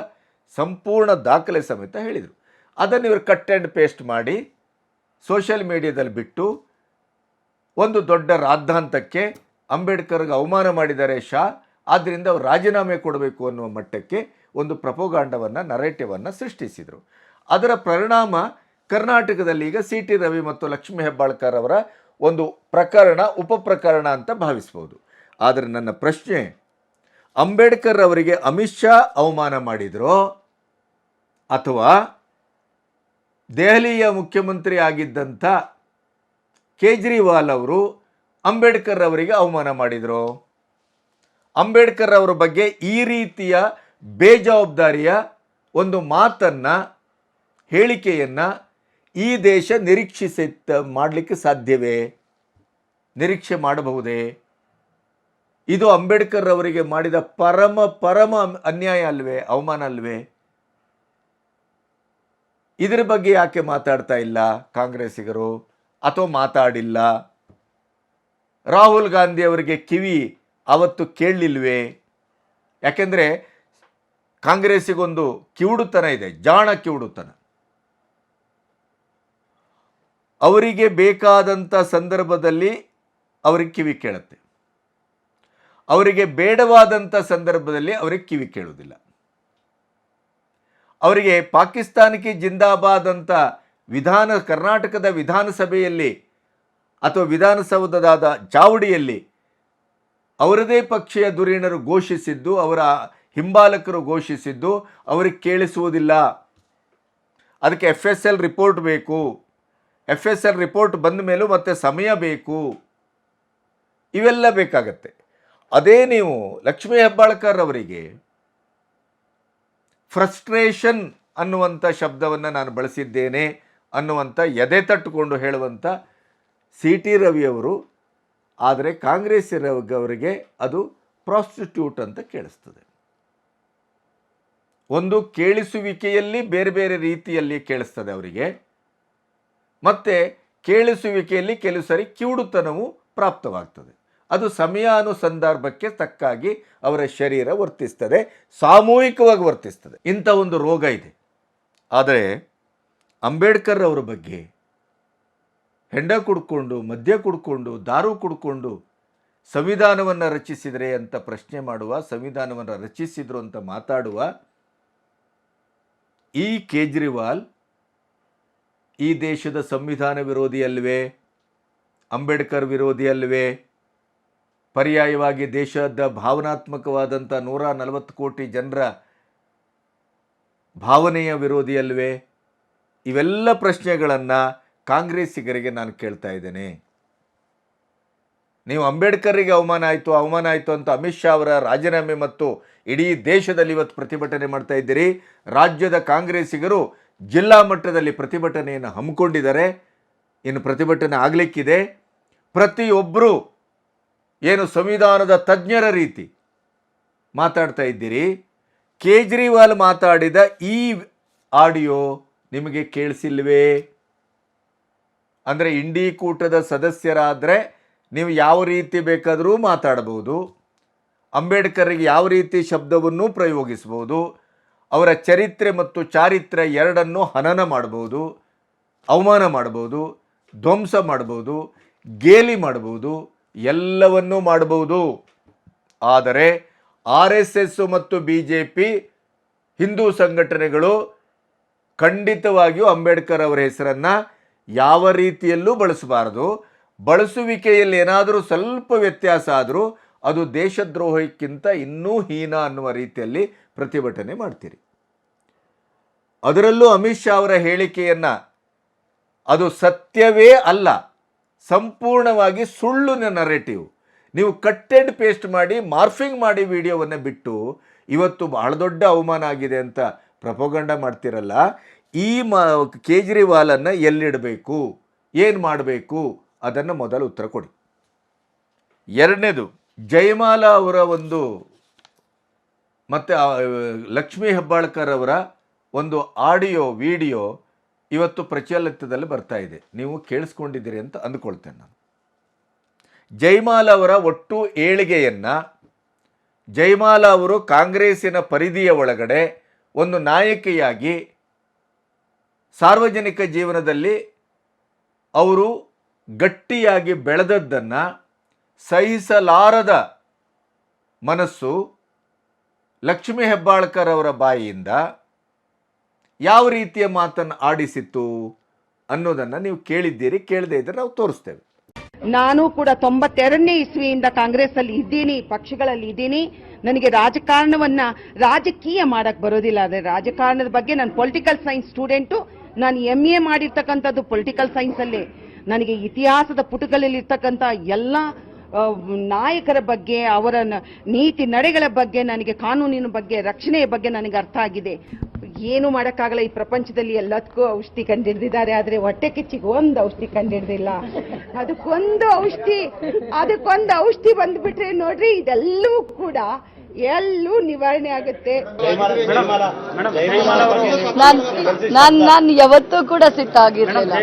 ಸಂಪೂರ್ಣ ದಾಖಲೆ ಸಮೇತ ಹೇಳಿದರು. ಅದನ್ನು ಇವರು ಕಟ್ ಆ್ಯಂಡ್ ಪೇಸ್ಟ್ ಮಾಡಿ ಸೋಷಿಯಲ್ ಮೀಡಿಯಾದಲ್ಲಿ ಬಿಟ್ಟು ಒಂದು ದೊಡ್ಡ ರಾದ್ಧಾಂತಕ್ಕೆ ಅಂಬೇಡ್ಕರ್ಗೆ ಅವಮಾನ ಮಾಡಿದ್ದಾರೆ ಶಾ, ಆದ್ದರಿಂದ ಅವರು ರಾಜೀನಾಮೆ ಕೊಡಬೇಕು ಅನ್ನುವ ಮಟ್ಟಕ್ಕೆ ಒಂದು ಪ್ರಪೋಗಾಂಡವನ್ನು, ನರೇಟಿವನ್ನು ಸೃಷ್ಟಿಸಿದರು. ಅದರ ಪರಿಣಾಮ ಕರ್ನಾಟಕದಲ್ಲಿ ಈಗ ಸಿ ಟಿ ರವಿ ಮತ್ತು ಲಕ್ಷ್ಮೀ ಹೆಬ್ಬಾಳ್ಕರ್ ಅವರ ಒಂದು ಪ್ರಕರಣ, ಉಪಪ್ರಕರಣ ಅಂತ ಭಾವಿಸ್ಬೋದು. ಆದರೆ ನನ್ನ ಪ್ರಶ್ನೆ, ಅಂಬೇಡ್ಕರ್ ಅವರಿಗೆ ಅಮಿತ್ ಶಾ ಅವಮಾನ ಮಾಡಿದರೋ ಅಥವಾ ದೆಹಲಿಯ ಮುಖ್ಯಮಂತ್ರಿ ಆಗಿದ್ದಂಥ ಕೇಜ್ರಿವಾಲ್ ಅವರು ಅಂಬೇಡ್ಕರ್ ಅವರಿಗೆ ಅವಮಾನ ಮಾಡಿದರು? ಅಂಬೇಡ್ಕರ್ ಅವರ ಬಗ್ಗೆ ಈ ರೀತಿಯ ಬೇಜವಾಬ್ದಾರಿಯ ಒಂದು ಮಾತನ್ನು, ಹೇಳಿಕೆಯನ್ನು ಈ ದೇಶ ಮಾಡಲಿಕ್ಕೆ ಸಾಧ್ಯವೇ? ನಿರೀಕ್ಷೆ ಮಾಡಬಹುದೇ? ಇದು ಅಂಬೇಡ್ಕರ್ ಅವರಿಗೆ ಮಾಡಿದ ಪರಮ ಅನ್ಯಾಯ ಅಲ್ವೇ, ಅವಮಾನ ಅಲ್ವೇ? ಇದರ ಬಗ್ಗೆ ಯಾಕೆ ಮಾತಾಡ್ತಾ ಇಲ್ಲ ಕಾಂಗ್ರೆಸ್ಸಿಗರು, ಅಥವಾ ಮಾತಾಡಿಲ್ಲ? ರಾಹುಲ್ ಗಾಂಧಿ ಅವರಿಗೆ ಕಿವಿ ಅವತ್ತು ಕೇಳಲಿಲ್ವೇ? ಯಾಕೆಂದರೆ ಕಾಂಗ್ರೆಸ್ಸಿಗೊಂದು ಕಿವುಡುತನ ಇದೆ, ಜಾಣ ಕಿವುಡುತನ. ಅವರಿಗೆ ಬೇಕಾದಂಥ ಸಂದರ್ಭದಲ್ಲಿ ಅವರಿಗೆ ಕಿವಿ ಕೇಳುತ್ತೆ, ಅವರಿಗೆ ಬೇಡವಾದಂಥ ಸಂದರ್ಭದಲ್ಲಿ ಅವರಿಗೆ ಕಿವಿ ಕೇಳುವುದಿಲ್ಲ. ಅವರಿಗೆ ಪಾಕಿಸ್ತಾನಕ್ಕೆ ಜಿಂದಾಬಾದ್ ಅಂತ ಕರ್ನಾಟಕದ ವಿಧಾನಸಭೆಯಲ್ಲಿ ಅಥವಾ ವಿಧಾನಸೌಧದ ಚಾವಡಿಯಲ್ಲಿ ಅವರದೇ ಪಕ್ಷೀಯ ಧುರೀಣರು ಘೋಷಿಸಿದ್ದು, ಅವರ ಹಿಂಬಾಲಕರು ಘೋಷಿಸಿದ್ದು ಅವರಿಗೆ ಕೇಳಿಸುವುದಿಲ್ಲ. ಅದಕ್ಕೆ FSL ರಿಪೋರ್ಟ್ ಬೇಕು. FSL ರಿಪೋರ್ಟ್ ಬಂದ ಮೇಲೂ ಮತ್ತೆ ಸಮಯ ಬೇಕು. ಇವೆಲ್ಲ ಬೇಕಾಗತ್ತೆ. ಅದೇ ನೀವು ಲಕ್ಷ್ಮೀ ಹೆಬ್ಬಾಳ್ಕರ್ ಅವರಿಗೆ ಫ್ರಸ್ಟ್ರೇಷನ್ ಅನ್ನುವಂಥ ಶಬ್ದವನ್ನು ನಾನು ಬಳಸಿದ್ದೇನೆ ಅನ್ನುವಂಥ ಎದೆ ತಟ್ಟುಕೊಂಡು ಹೇಳುವಂಥ CT ರವಿಯವರು, ಆದರೆ ಕಾಂಗ್ರೆಸ್ ಅವರಿಗೆ ಅದು ಪ್ರಾಸ್ಟಿಟ್ಯೂಟ್ ಅಂತ ಕೇಳಿಸ್ತದೆ. ಒಂದು ಕೇಳಿಸುವಿಕೆಯಲ್ಲಿ ಬೇರೆ ಬೇರೆ ರೀತಿಯಲ್ಲಿ ಕೇಳಿಸ್ತದೆ ಅವರಿಗೆ, ಮತ್ತು ಕೇಳಿಸುವಿಕೆಯಲ್ಲಿ ಕೆಲವು ಸರಿ ಕಿವುಡುತನವು ಪ್ರಾಪ್ತವಾಗ್ತದೆ. ಅದು ಸಮಯಾನುಸಂದರ್ಭಕ್ಕೆ ತಕ್ಕಾಗಿ ಅವರ ಶರೀರ ವರ್ತಿಸ್ತದೆ, ಸಾಮೂಹಿಕವಾಗಿ ವರ್ತಿಸ್ತದೆ. ಇಂಥ ಒಂದು ರೋಗ ಇದೆ. ಆದರೆ ಅಂಬೇಡ್ಕರ್ ಅವರ ಬಗ್ಗೆ ಹೆಂಡ ಕುಡ್ಕೊಂಡು, ಮದ್ಯ ಕುಡ್ಕೊಂಡು, ದಾರು ಕುಡ್ಕೊಂಡು ಸಂವಿಧಾನವನ್ನು ರಚಿಸಿದರೆ ಅಂತ ಪ್ರಶ್ನೆ ಮಾಡುವ, ಸಂವಿಧಾನವನ್ನು ರಚಿಸಿದ್ರು ಅಂತ ಮಾತಾಡುವ ಈ ಕೇಜ್ರಿವಾಲ್ ಈ ದೇಶದ ಸಂವಿಧಾನ ವಿರೋಧಿ ಅಲ್ವೇ? ಅಂಬೇಡ್ಕರ್ ವಿರೋಧಿ ಅಲ್ವೇ? ಪರ್ಯಾಯವಾಗಿ ದೇಶದ ಭಾವನಾತ್ಮಕವಾದಂಥ 140 ಕೋಟಿ ಜನರ ಭಾವನೆಯ ವಿರೋಧಿ ಅಲ್ವೇ? ಇವೆಲ್ಲ ಪ್ರಶ್ನೆಗಳನ್ನು ಕಾಂಗ್ರೆಸ್ಸಿಗರಿಗೆ ನಾನು ಕೇಳ್ತಾ ಇದ್ದೇನೆ. ನೀವು ಅಂಬೇಡ್ಕರ್ರಿಗೆ ಅವಮಾನ ಆಯಿತು ಅಂತ ಅಮಿತ್ ಶಾ ಅವರ ರಾಜೀನಾಮೆ ಮತ್ತು ಇಡೀ ದೇಶದಲ್ಲಿ ಇವತ್ತು ಪ್ರತಿಭಟನೆ ಮಾಡ್ತಾ ಇದ್ದೀರಿ. ರಾಜ್ಯದ ಕಾಂಗ್ರೆಸ್ಸಿಗರು ಜಿಲ್ಲಾ ಮಟ್ಟದಲ್ಲಿ ಪ್ರತಿಭಟನೆಯನ್ನು ಹಮ್ಮಿಕೊಂಡಿದ್ದಾರೆ. ಇನ್ನು ಪ್ರತಿಭಟನೆ ಆಗಲಿಕ್ಕಿದೆ. ಪ್ರತಿಯೊಬ್ಬರು ಏನು ಸಂವಿಧಾನದ ತಜ್ಞರ ರೀತಿ ಮಾತಾಡ್ತಾ ಇದ್ದೀರಿ. ಕೇಜ್ರಿವಾಲ್ ಮಾತಾಡಿದ ಈ ಆಡಿಯೋ ನಿಮಗೆ ಕೇಳಿಸಿಲ್ವೇ? ಅಂದರೆ ಇಂಡಿ ಕೂಟದ ಸದಸ್ಯರಾದರೆ ನೀವು ಯಾವ ರೀತಿ ಬೇಕಾದರೂ ಮಾತಾಡಬಹುದು, ಅಂಬೇಡ್ಕರ್ಗೆ ಯಾವ ರೀತಿ ಶಬ್ದವನ್ನು ಪ್ರಯೋಗಿಸ್ಬೋದು, ಅವರ ಚರಿತ್ರೆ ಮತ್ತು ಚಾರಿತ್ರ್ಯ ಎರಡನ್ನೂ ಹನನ ಮಾಡ್ಬೋದು, ಅವಮಾನ ಮಾಡ್ಬೋದು, ಧ್ವಂಸ ಮಾಡ್ಬೋದು, ಗೇಲಿ ಮಾಡ್ಬೋದು, ಎಲ್ಲವನ್ನೂ ಮಾಡಬಹುದು. ಆದರೆ RSS ಮತ್ತು BJP ಹಿಂದೂ ಸಂಘಟನೆಗಳು ಖಂಡಿತವಾಗಿಯೂ ಅಂಬೇಡ್ಕರ್ ಅವರ ಹೆಸರನ್ನು ಯಾವ ರೀತಿಯಲ್ಲೂ ಬಳಸಬಾರದು. ಬಳಸುವಿಕೆಯಲ್ಲಿ ಏನಾದರೂ ಸ್ವಲ್ಪ ವ್ಯತ್ಯಾಸ ಆದರೂ ಅದು ದೇಶದ್ರೋಹಕ್ಕಿಂತ ಇನ್ನೂ ಹೀನ ಅನ್ನುವ ರೀತಿಯಲ್ಲಿ ಪ್ರತಿಭಟನೆ ಮಾಡ್ತೀರಿ. ಅದರಲ್ಲೂ ಅಮಿತ್ ಶಾ ಅವರ ಹೇಳಿಕೆಯನ್ನು ಅದು ಸತ್ಯವೇ ಅಲ್ಲ, ಸಂಪೂರ್ಣವಾಗಿ ಸುಳ್ಳಿನ ನರೇಟಿವ್, ನೀವು ಕಟ್ ಆ್ಯಂಡ್ ಪೇಸ್ಟ್ ಮಾಡಿ ಮಾರ್ಫಿಂಗ್ ಮಾಡಿ ವಿಡಿಯೋವನ್ನು ಬಿಟ್ಟು ಇವತ್ತು ಬಹಳ ದೊಡ್ಡ ಅವಮಾನ ಆಗಿದೆ ಅಂತ ಪ್ರಪೋಗಂಡ ಮಾಡ್ತಿರಲ್ಲ. ಈ ಕೇಜ್ರಿವಾಲನ್ನು ಎಲ್ಲಿಡಬೇಕು, ಏನು ಮಾಡಬೇಕು ಅದನ್ನು ಮೊದಲು ಉತ್ತರ ಕೊಡಿ. ಎರಡನೇದು, ಜಯಮಾಲಾ ಅವರ ಒಂದು ಮತ್ತು ಲಕ್ಷ್ಮೀ ಹೆಬ್ಬಾಳ್ಕರ್ ಅವರ ಒಂದು ವಿಡಿಯೋ ಇವತ್ತು ಪ್ರಚಲಿತದಲ್ಲಿ ಬರ್ತಾ ಇದೆ. ನೀವು ಕೇಳಿಸ್ಕೊಂಡಿದ್ದೀರಿ ಅಂತ ಅಂದ್ಕೊಳ್ತೇನೆ ನಾನು. ಜಯಮಾಲಾ ಅವರ ಒಟ್ಟು ಏಳಿಗೆಯನ್ನು, ಜಯಮಾಲಾ ಅವರು ಕಾಂಗ್ರೆಸ್ಸಿನ ಪರಿಧಿಯ ಒಳಗಡೆ ಒಂದು ನಾಯಕಿಯಾಗಿ ಸಾರ್ವಜನಿಕ ಜೀವನದಲ್ಲಿ ಅವರು ಗಟ್ಟಿಯಾಗಿ ಬೆಳೆದದ್ದನ್ನು ಸಹಿಸಲಾರದ ಮನಸ್ಸು ಲಕ್ಷ್ಮೀ ಹೆಬ್ಬಾಳ್ಕರ್ ಅವರ ಬಾಯಿಯಿಂದ ಯಾವ ರೀತಿಯ ಮಾತನ್ನು ಆಡಿಸಿತ್ತು ಅನ್ನೋದನ್ನು ನೀವು ಕೇಳಿದ್ದೀರಿ. ಕೇಳದೇ ಇದ್ದರೆ ನಾವು ತೋರಿಸ್ತೇವೆ. ನಾನು ಕೂಡ 92ನೇ ಇಸ್ವಿಯಿಂದ ಕಾಂಗ್ರೆಸ್ ಅಲ್ಲಿ ಇದ್ದೀನಿ, ಪಕ್ಷಗಳಲ್ಲಿ ಇದ್ದೀನಿ. ನನಗೆ ರಾಜಕಾರಣವನ್ನ ರಾಜಕೀಯ ಮಾಡಕ್ ಬರೋದಿಲ್ಲ. ಆದರೆ ರಾಜಕಾರಣದ ಬಗ್ಗೆ ನಾನು ಪೊಲಿಟಿಕಲ್ ಸೈನ್ಸ್ ಸ್ಟೂಡೆಂಟು. ನಾನು MA ಮಾಡಿರ್ತಕ್ಕಂಥದ್ದು ಪೊಲಿಟಿಕಲ್ ಸೈನ್ಸ್ ಅಲ್ಲೇ. ನನಗೆ ಇತಿಹಾಸದ ಪುಟಗಳಲ್ಲಿ ಇರ್ತಕ್ಕಂಥ ಎಲ್ಲ ನಾಯಕರ ಬಗ್ಗೆ, ಅವರ ನೀತಿ ನಡೆಗಳ ಬಗ್ಗೆ, ನನಗೆ ಕಾನೂನಿನ ಬಗ್ಗೆ, ರಕ್ಷಣೆಯ ಬಗ್ಗೆ ನನಗೆ ಅರ್ಥ ಆಗಿದೆ. ಏನು ಮಾಡೋಕ್ಕಾಗಲ್ಲ, ಈ ಪ್ರಪಂಚದಲ್ಲಿ ಎಲ್ಲದಕ್ಕೂ ಔಷಧಿ ಕಂಡಿಡ್ದಿದ್ದಾರೆ, ಆದರೆ ಹೊಟ್ಟೆ ಕಿಚ್ಚಿಗೆ ಒಂದು ಔಷಧಿ ಕಂಡಿಡ್ದಿಲ್ಲ. ಅದಕ್ಕೊಂದು ಔಷಧಿ ಬಂದ್ಬಿಟ್ರೆ ನೋಡ್ರಿ, ಇದೆಲ್ಲವೂ ಕೂಡ ಎಲ್ಲೂ ನಿವಾರಣೆ ಆಗುತ್ತೆ. ನಾನು ಯಾವತ್ತೂ ಕೂಡ ಸಿಟ್ಟಾಗಿರ್ಲಿಲ್ಲ.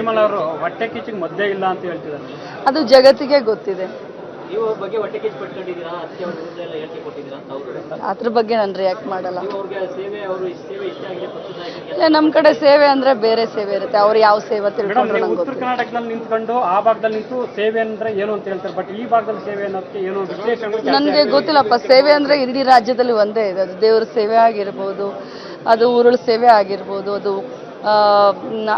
ಹೊಟ್ಟೆ ಕಿಚ್ಚಿಗೆ ಮದ್ದೇ ಇಲ್ಲ ಅಂತ ಹೇಳ್ತಿದ್ದಾರೆ. ಅದು ಜಗತ್ತಿಗೆ ಗೊತ್ತಿದೆ. ನೀವು ಅವ್ರ ಬಗ್ಗೆ ಹೊಟ್ಟೆ ಕಿಚ್ಚು ಪಟ್ಕೊಂಡಿದ್ದೀರಾ, ಅದಕ್ಕೆ ಅವ್ರ ವಿರುದ್ಧ ಎಲ್ಲ ಹೇಳಿಕೆ ಕೊಟ್ಟಿದ್ದೀರಾ ಅಂತ ಅವರು? ಅದ್ರ ಬಗ್ಗೆ ನಾನು ರಿಯಾಕ್ಟ್ ಮಾಡಲ್ಲ. ನೀವು ಅವ್ರಿಗೆ ಸೇವೆ ಇಷ್ಟ ಆಗಿದೆ ಪಕ್ಷದ ನಾಯಕರಿಗೆ? ಇಲ್ಲ, ನಮ್ಮ ಕಡೆ ಸೇವೆ ಅಂದ್ರೆ ಬೇರೆ ಸೇವೆ ಇರುತ್ತೆ. ಅವ್ರು ಯಾವ ಸೇವೆ ತಿಳ್ಕೊಂಡ್ರೆ ನಂಗೆ ಉತ್ತರ ಕರ್ನಾಟಕದಲ್ಲಿ ನಿಂತ್ಕೊಂಡು ಆ ಭಾಗದಲ್ಲಿ ನಿಂತು ಸೇವೆ ಅಂದ್ರೆ ಏನು ಅಂತ ಹೇಳ್ತಾರೆ, ಬಟ್ ಈ ಭಾಗದಲ್ಲಿ ಸೇವೆ ಅನ್ನೋದಕ್ಕೆ ಏನು ವಿಶ್ಲೇಷಣೆ ನನಗೆ ಗೊತ್ತಿಲ್ಲಪ್ಪ. ಸೇವೆ ಅಂದ್ರೆ ಇಡೀ ರಾಜ್ಯದಲ್ಲಿ ಒಂದೇ ಇದೆ. ಅದು ದೇವ್ರ ಸೇವೆ ಆಗಿರ್ಬೋದು, ಅದು ಉರುಳು ಸೇವೆ ಆಗಿರ್ಬೋದು, ಅದು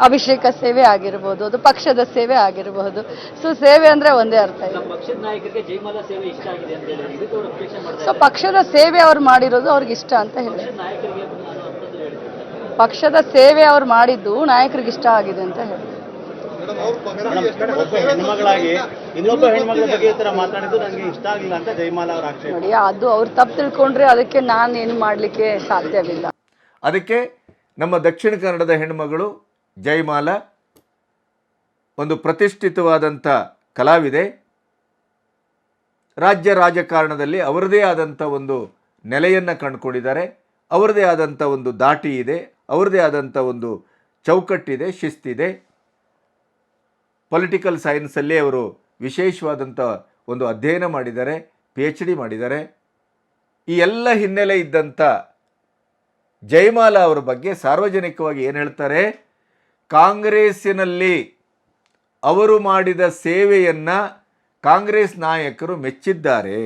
ಅಭಿಷೇಕ ಸೇವೆ ಆಗಿರ್ಬೋದು, ಅದು ಪಕ್ಷದ ಸೇವೆ ಆಗಿರಬಹುದು. ಸೊ ಸೇವೆ ಅಂದ್ರೆ ಒಂದೇ ಅರ್ಥ ಇದೆ. ಪಕ್ಷದ ನಾಯಕರಿಗೆ ಜಯಮಾಲಾ ಸೇವೆ ಇಷ್ಟ ಆಗಿದೆ ಅಂತ ಹೇಳಿ ಇದಕ್ಕೆ ಅವರು ಅಪೇಕ್ಷೆ ಮಾಡ್ತಾರೆ. ಸೊ ಪಕ್ಷದ ಸೇವೆ ಅವ್ರು ಮಾಡಿರೋದು ಅವ್ರಿಗೆ ಇಷ್ಟ ಅಂತ ಹೇಳಿ, ನಾಯಕರಿಗೆ ಅಂತದ್ದು ಹೇಳ್ತಾರೆ. ಪಕ್ಷದ ಸೇವೆ ಅವ್ರು ಮಾಡಿದ್ದು ನಾಯಕರಿಗೆ ಇಷ್ಟ ಆಗಿದೆ ಅಂತ ಹೇಳಿ. ಒಬ್ಬ ಹೆಣ್ಮಗಳಾಗಿ ಇನ್ನೊಬ್ಬ ಹೆಣ್ಮಗಳ ಬಗ್ಗೆ ಈ ತರ ಮಾತಾಡಿದ್ದು ನನಗೆ ಇಷ್ಟ ಆಗಿಲ್ಲ ಅಂತ ಜಯಮಾಲಾ ಅವರ ಆಕ್ಷೇಪ. ನೋಡಿ, ಅದು ಅವ್ರು ತಪ್ಪು ತಿಳ್ಕೊಂಡ್ರೆ ಅದಕ್ಕೆ ನಾನು ಏನು ಮಾಡಲಿಕ್ಕೆ ಸಾಧ್ಯವಿಲ್ಲ. ಅದಕ್ಕೆ ನಮ್ಮ ದಕ್ಷಿಣ ಕನ್ನಡದ ಹೆಣ್ಣುಮಗಳು ಜಯಮಾಲಾ ಒಂದು ಪ್ರತಿಷ್ಠಿತವಾದಂಥ ಕಲಾವಿದೆ. ರಾಜ್ಯ ರಾಜಕಾರಣದಲ್ಲಿ ಅವರದೇ ಆದಂಥ ಒಂದು ನೆಲೆಯನ್ನು ಕಂಡುಕೊಂಡಿದ್ದಾರೆ. ಅವರದೇ ಆದಂಥ ಒಂದು ದಾಟಿ ಇದೆ, ಅವರದೇ ಆದಂಥ ಒಂದು ಚೌಕಟ್ಟಿದೆ, ಶಿಸ್ತಿದೆ. ಪೊಲಿಟಿಕಲ್ ಸೈನ್ಸಲ್ಲಿ ಅವರು ವಿಶೇಷವಾದಂಥ ಒಂದು ಅಧ್ಯಯನ ಮಾಡಿದ್ದಾರೆ, PhD ಮಾಡಿದ್ದಾರೆ. ಈ ಎಲ್ಲ ಹಿನ್ನೆಲೆ ಇದ್ದಂಥ ಜಯಮಾಲಾ ಅವರ ಬಗ್ಗೆ ಸಾರ್ವಜನಿಕವಾಗಿ ಏನು ಹೇಳ್ತಾರೆ, ಕಾಂಗ್ರೆಸ್ಸಿನಲ್ಲಿ ಅವರು ಮಾಡಿದ ಸೇವೆಯನ್ನು ಕಾಂಗ್ರೆಸ್ ನಾಯಕರು ಮೆಚ್ಚಿದ್ದಾರೆ.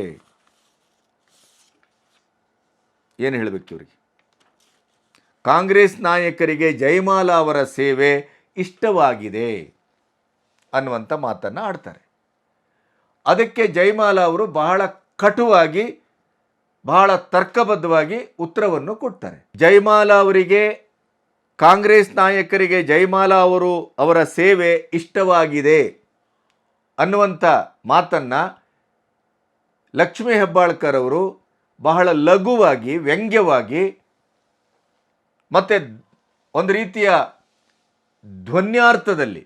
ಏನು ಹೇಳಬೇಕು ಇವರಿಗೆ? ಕಾಂಗ್ರೆಸ್ ನಾಯಕರಿಗೆ ಜಯಮಾಲಾ ಅವರ ಸೇವೆ ಇಷ್ಟವಾಗಿದೆ ಅನ್ನುವಂಥ ಮಾತನ್ನು ಆಡ್ತಾರೆ. ಅದಕ್ಕೆ ಜಯಮಾಲಾ ಅವರು ಬಹಳ ಕಟುವಾಗಿ, ಬಹಳ ತರ್ಕಬದ್ಧವಾಗಿ ಉತ್ತರವನ್ನು ಕೊಡ್ತಾರೆ. ಜಯಮಾಲಾ ಅವರಿಗೆ, ಕಾಂಗ್ರೆಸ್ ನಾಯಕರಿಗೆ ಜಯಮಾಲಾ ಅವರ ಸೇವೆ ಇಷ್ಟವಾಗಿದೆ ಅನ್ನುವಂಥ ಮಾತನ್ನು ಲಕ್ಷ್ಮೀ ಹೆಬ್ಬಾಳ್ಕರ್ ಅವರು ಬಹಳ ಲಘುವಾಗಿ, ವ್ಯಂಗ್ಯವಾಗಿ ಮತ್ತು ಒಂದು ರೀತಿಯ ಧ್ವನ್ಯಾರ್ಥದಲ್ಲಿ,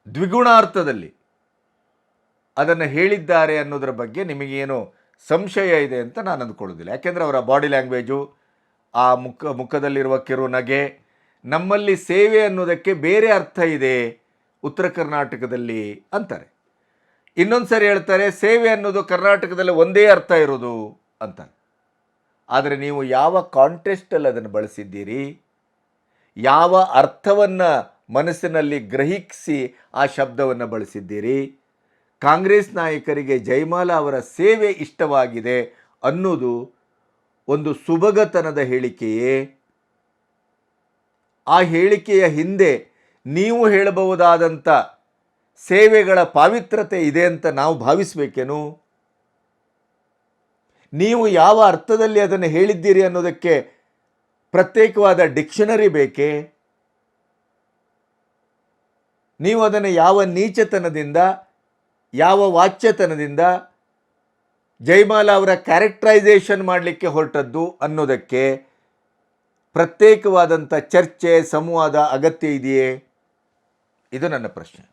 ದ್ವಿಗುಣಾರ್ಥದಲ್ಲಿ ಅದನ್ನು ಹೇಳಿದ್ದಾರೆ ಅನ್ನೋದರ ಬಗ್ಗೆ ನಿಮಗೇನು ಸಂಶಯ ಇದೆ ಅಂತ ನಾನು ಅಂದ್ಕೊಳ್ಳೋದಿಲ್ಲ. ಯಾಕೆಂದರೆ ಅವರ ಬಾಡಿ ಲ್ಯಾಂಗ್ವೇಜು, ಆ ಮುಖದಲ್ಲಿರುವ ಕಿರು ನಗೆ, ನಮ್ಮಲ್ಲಿ ಸೇವೆ ಅನ್ನೋದಕ್ಕೆ ಬೇರೆ ಅರ್ಥ ಇದೆ ಉತ್ತರ ಕರ್ನಾಟಕದಲ್ಲಿ ಅಂತಾರೆ. ಇನ್ನೊಂದು ಸರಿ ಹೇಳ್ತಾರೆ ಸೇವೆ ಅನ್ನೋದು ಕರ್ನಾಟಕದಲ್ಲಿ ಒಂದೇ ಅರ್ಥ ಇರೋದು ಅಂತಾರೆ. ಆದರೆ ನೀವು ಯಾವ ಕಾಂಟೆಸ್ಟಲ್ಲಿ ಅದನ್ನು ಬಳಸಿದ್ದೀರಿ, ಯಾವ ಅರ್ಥವನ್ನು ಮನಸ್ಸಿನಲ್ಲಿ ಗ್ರಹಿಸಿ ಆ ಶಬ್ದವನ್ನು ಬಳಸಿದ್ದೀರಿ, ಕಾಂಗ್ರೆಸ್ ನಾಯಕರಿಗೆ ಜಯಮಾಲಾ ಅವರ ಸೇವೆ ಇಷ್ಟವಾಗಿದೆ ಅನ್ನೋದು ಒಂದು ಸುಭಗತನದ ಹೇಳಿಕೆಯೇ? ಆ ಹೇಳಿಕೆಯ ಹಿಂದೆ ನೀವು ಹೇಳಬಹುದಾದಂಥ ಸೇವೆಗಳ ಪಾವಿತ್ರತೆ ಇದೆ ಅಂತ ನಾವು ಭಾವಿಸಬೇಕೇನು? ನೀವು ಯಾವ ಅರ್ಥದಲ್ಲಿ ಅದನ್ನು ಹೇಳಿದ್ದೀರಿ ಅನ್ನೋದಕ್ಕೆ ಪ್ರತ್ಯೇಕವಾದ ಡಿಕ್ಷನರಿ ಬೇಕೇ? ನೀವು ಅದನ್ನು ಯಾವ ನೀಚತನದಿಂದ, ಯಾವ ವಾಚ್ಯತನದಿಂದ ಜಯಮಾಲಾ ಅವರ ಕ್ಯಾರೆಕ್ಟರೈಸೇಷನ್ ಮಾಡಲಿಕ್ಕೆ ಹೊರಟದ್ದು ಅನ್ನೋದಕ್ಕೆ ಪ್ರತ್ಯೇಕವಾದಂಥ ಚರ್ಚೆ, ಸಂವಾದ ಅಗತ್ಯ ಇದೆಯೇ? ಇದು ನನ್ನ ಪ್ರಶ್ನೆ.